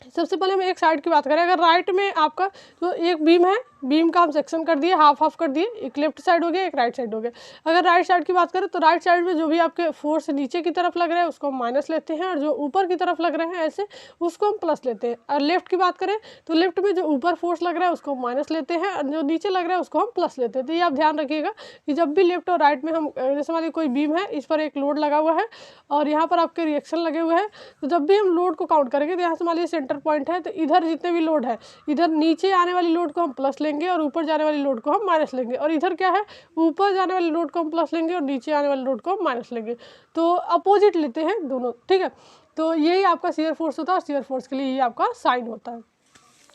सबसे पहले हम एक साइड की बात करें। अगर राइट में आपका जो एक बीम है, बीम का हम सेक्शन कर दिए, हाफ हाफ कर दिए, एक लेफ्ट साइड हो गया एक राइट साइड हो गया। अगर राइट साइड की बात करें तो राइट साइड में जो भी आपके फोर्स नीचे की तरफ लग रहे हैं उसको हम माइनस लेते हैं, और जो ऊपर की तरफ लग रहे हैं ऐसे उसको हम प्लस लेते हैं। और लेफ्ट की बात करें तो लेफ्ट में जो ऊपर फोर्स लग रहा है उसको हम माइनस लेते हैं, और जो नीचे लग रहा है उसको हम प्लस लेते हैं। तो ये आप ध्यान रखिएगा कि जब भी लेफ्ट और राइट में हम, जैसे मान लीजिए कोई बीम है, इस पर एक लोड लगा हुआ है और यहाँ पर आपके रिएक्शन लगे हुए हैं, तो जब भी हम लोड को काउंट करेंगे तो यहाँ से मान लीजिए सेंटर पॉइंट है, तो इधर जितने भी लोड है, इधर नीचे आने वाली लोड को हम प्लस लेंगे और ऊपर जाने वाली लोड को हम माइनस लेंगे, और इधर क्या है, ऊपर जाने वाली लोड को हम प्लस लेंगे और नीचे आने वाली लोड को हम माइनस लेंगे। तो अपोजिट लेते हैं दोनों, ठीक है। तो यही आपका शियर फोर्स होता है, और शियर फोर्स के लिए ये आपका साइन होता है।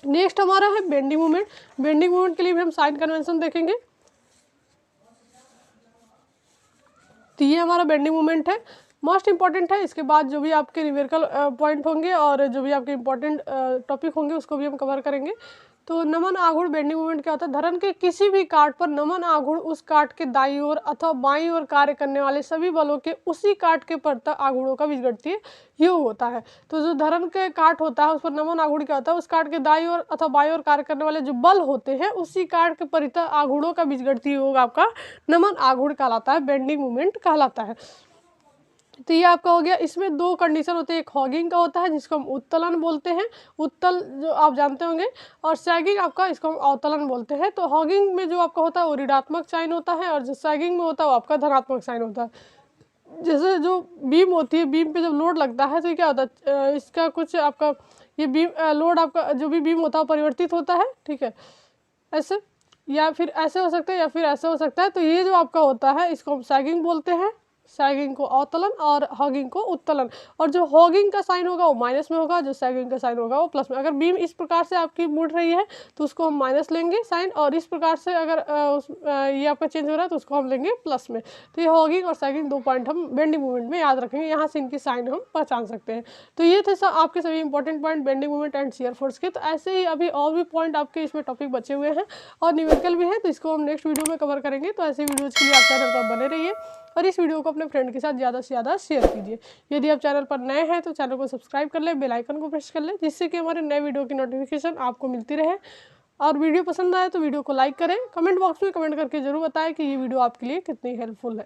नेक्स्ट हमारा है बेंडिंग मोमेंट। बेंडिंग मोमेंट के लिए भी हम साइन कन्वेंशन देखेंगे। तो ये हमारा बेंडिंग मोमेंट है, मोस्ट इंपॉर्टेंट है। इसके बाद जो भी आपके न्यूमेरिकल पॉइंट होंगे और जो भी आपके इंपॉर्टेंट टॉपिक होंगे उसको भी हम कवर करेंगे। तो नमन आघूर्ण बेंडिंग मोमेंट क्या होता है, धरन के किसी भी काट पर नमन आघूर्ण उस काट के दाईं ओर अथवा बाईं ओर कार्य करने वाले सभी बलों के उसी काट के परत आघूर्णों का बीजगणितीय योग होता है। तो जो धरन के काट होता है उस पर नमन आघूर्ण क्या होता है, उस काट के दाईं ओर अथवा बाईं ओर कार्य करने वाले जो बल होते हैं उसी काट के परित आघूर्णों का बीजगणितीय योग आपका नमन आघूर्ण कहलाता है, बेंडिंग मोमेंट कहलाता है। तो ये आपका हो गया। इसमें दो कंडीशन होते हैं, एक हॉगिंग का होता है जिसको हम उत्तोलन बोलते हैं, उत्तल जो आप जानते होंगे, और सैगिंग आपका इसको हम अवतलन बोलते हैं। तो हॉगिंग में जो आपका होता है वो ऋणात्मक साइन होता है, और जो सैगिंग में होता है वो आपका धनात्मक साइन होता है। जैसे जो बीम होती है, बीम पे जब लोड लगता है तो क्या होता है, इसका कुछ आपका ये बीम लोड आपका जो भी बीम होता है परिवर्तित होता है, ठीक है, ऐसे या फिर ऐसे हो सकता है या फिर ऐसे हो सकता है। तो ये जो आपका होता है इसको हम सैगिंग बोलते हैं, सैगिंग को अवतलन और हॉगिंग को उत्तोलन। और जो हॉगिंग का साइन होगा वो माइनस में होगा, जो सैगिंग का साइन होगा वो प्लस में। अगर बीम इस प्रकार से आपकी मुड़ रही है तो उसको हम माइनस लेंगे साइन, और इस प्रकार से अगर ये आपका चेंज हो रहा है तो उसको हम लेंगे प्लस में। तो ये हॉगिंग और सैगिंग दो पॉइंट हम बेंडिंग मूवमेंट में याद रखेंगे, यहाँ से इनकी साइन हम पहचान सकते हैं। तो ये थे आपके सभी important point bending movement and shear force के। तो ऐसे ही अभी और भी पॉइंट आपके इसमें टॉपिक बचे हुए हैं और न्यूमेरिकल भी है, तो इसको हम नेक्स्ट वीडियो में कवर करेंगे। तो ऐसे वीडियोज़ के लिए आप चैनल पर बने रहिए और इस वीडियो को अपने फ्रेंड के साथ ज़्यादा से ज़्यादा शेयर कीजिए। यदि आप चैनल पर नए हैं तो चैनल को सब्सक्राइब कर लें, बेल आइकन को प्रेस कर लें, जिससे कि हमारे नए वीडियो की नोटिफिकेशन आपको मिलती रहे। और वीडियो पसंद आए तो वीडियो को लाइक करें, कमेंट बॉक्स में कमेंट करके जरूर बताएं कि ये वीडियो आपके लिए कितनी हेल्पफुल है।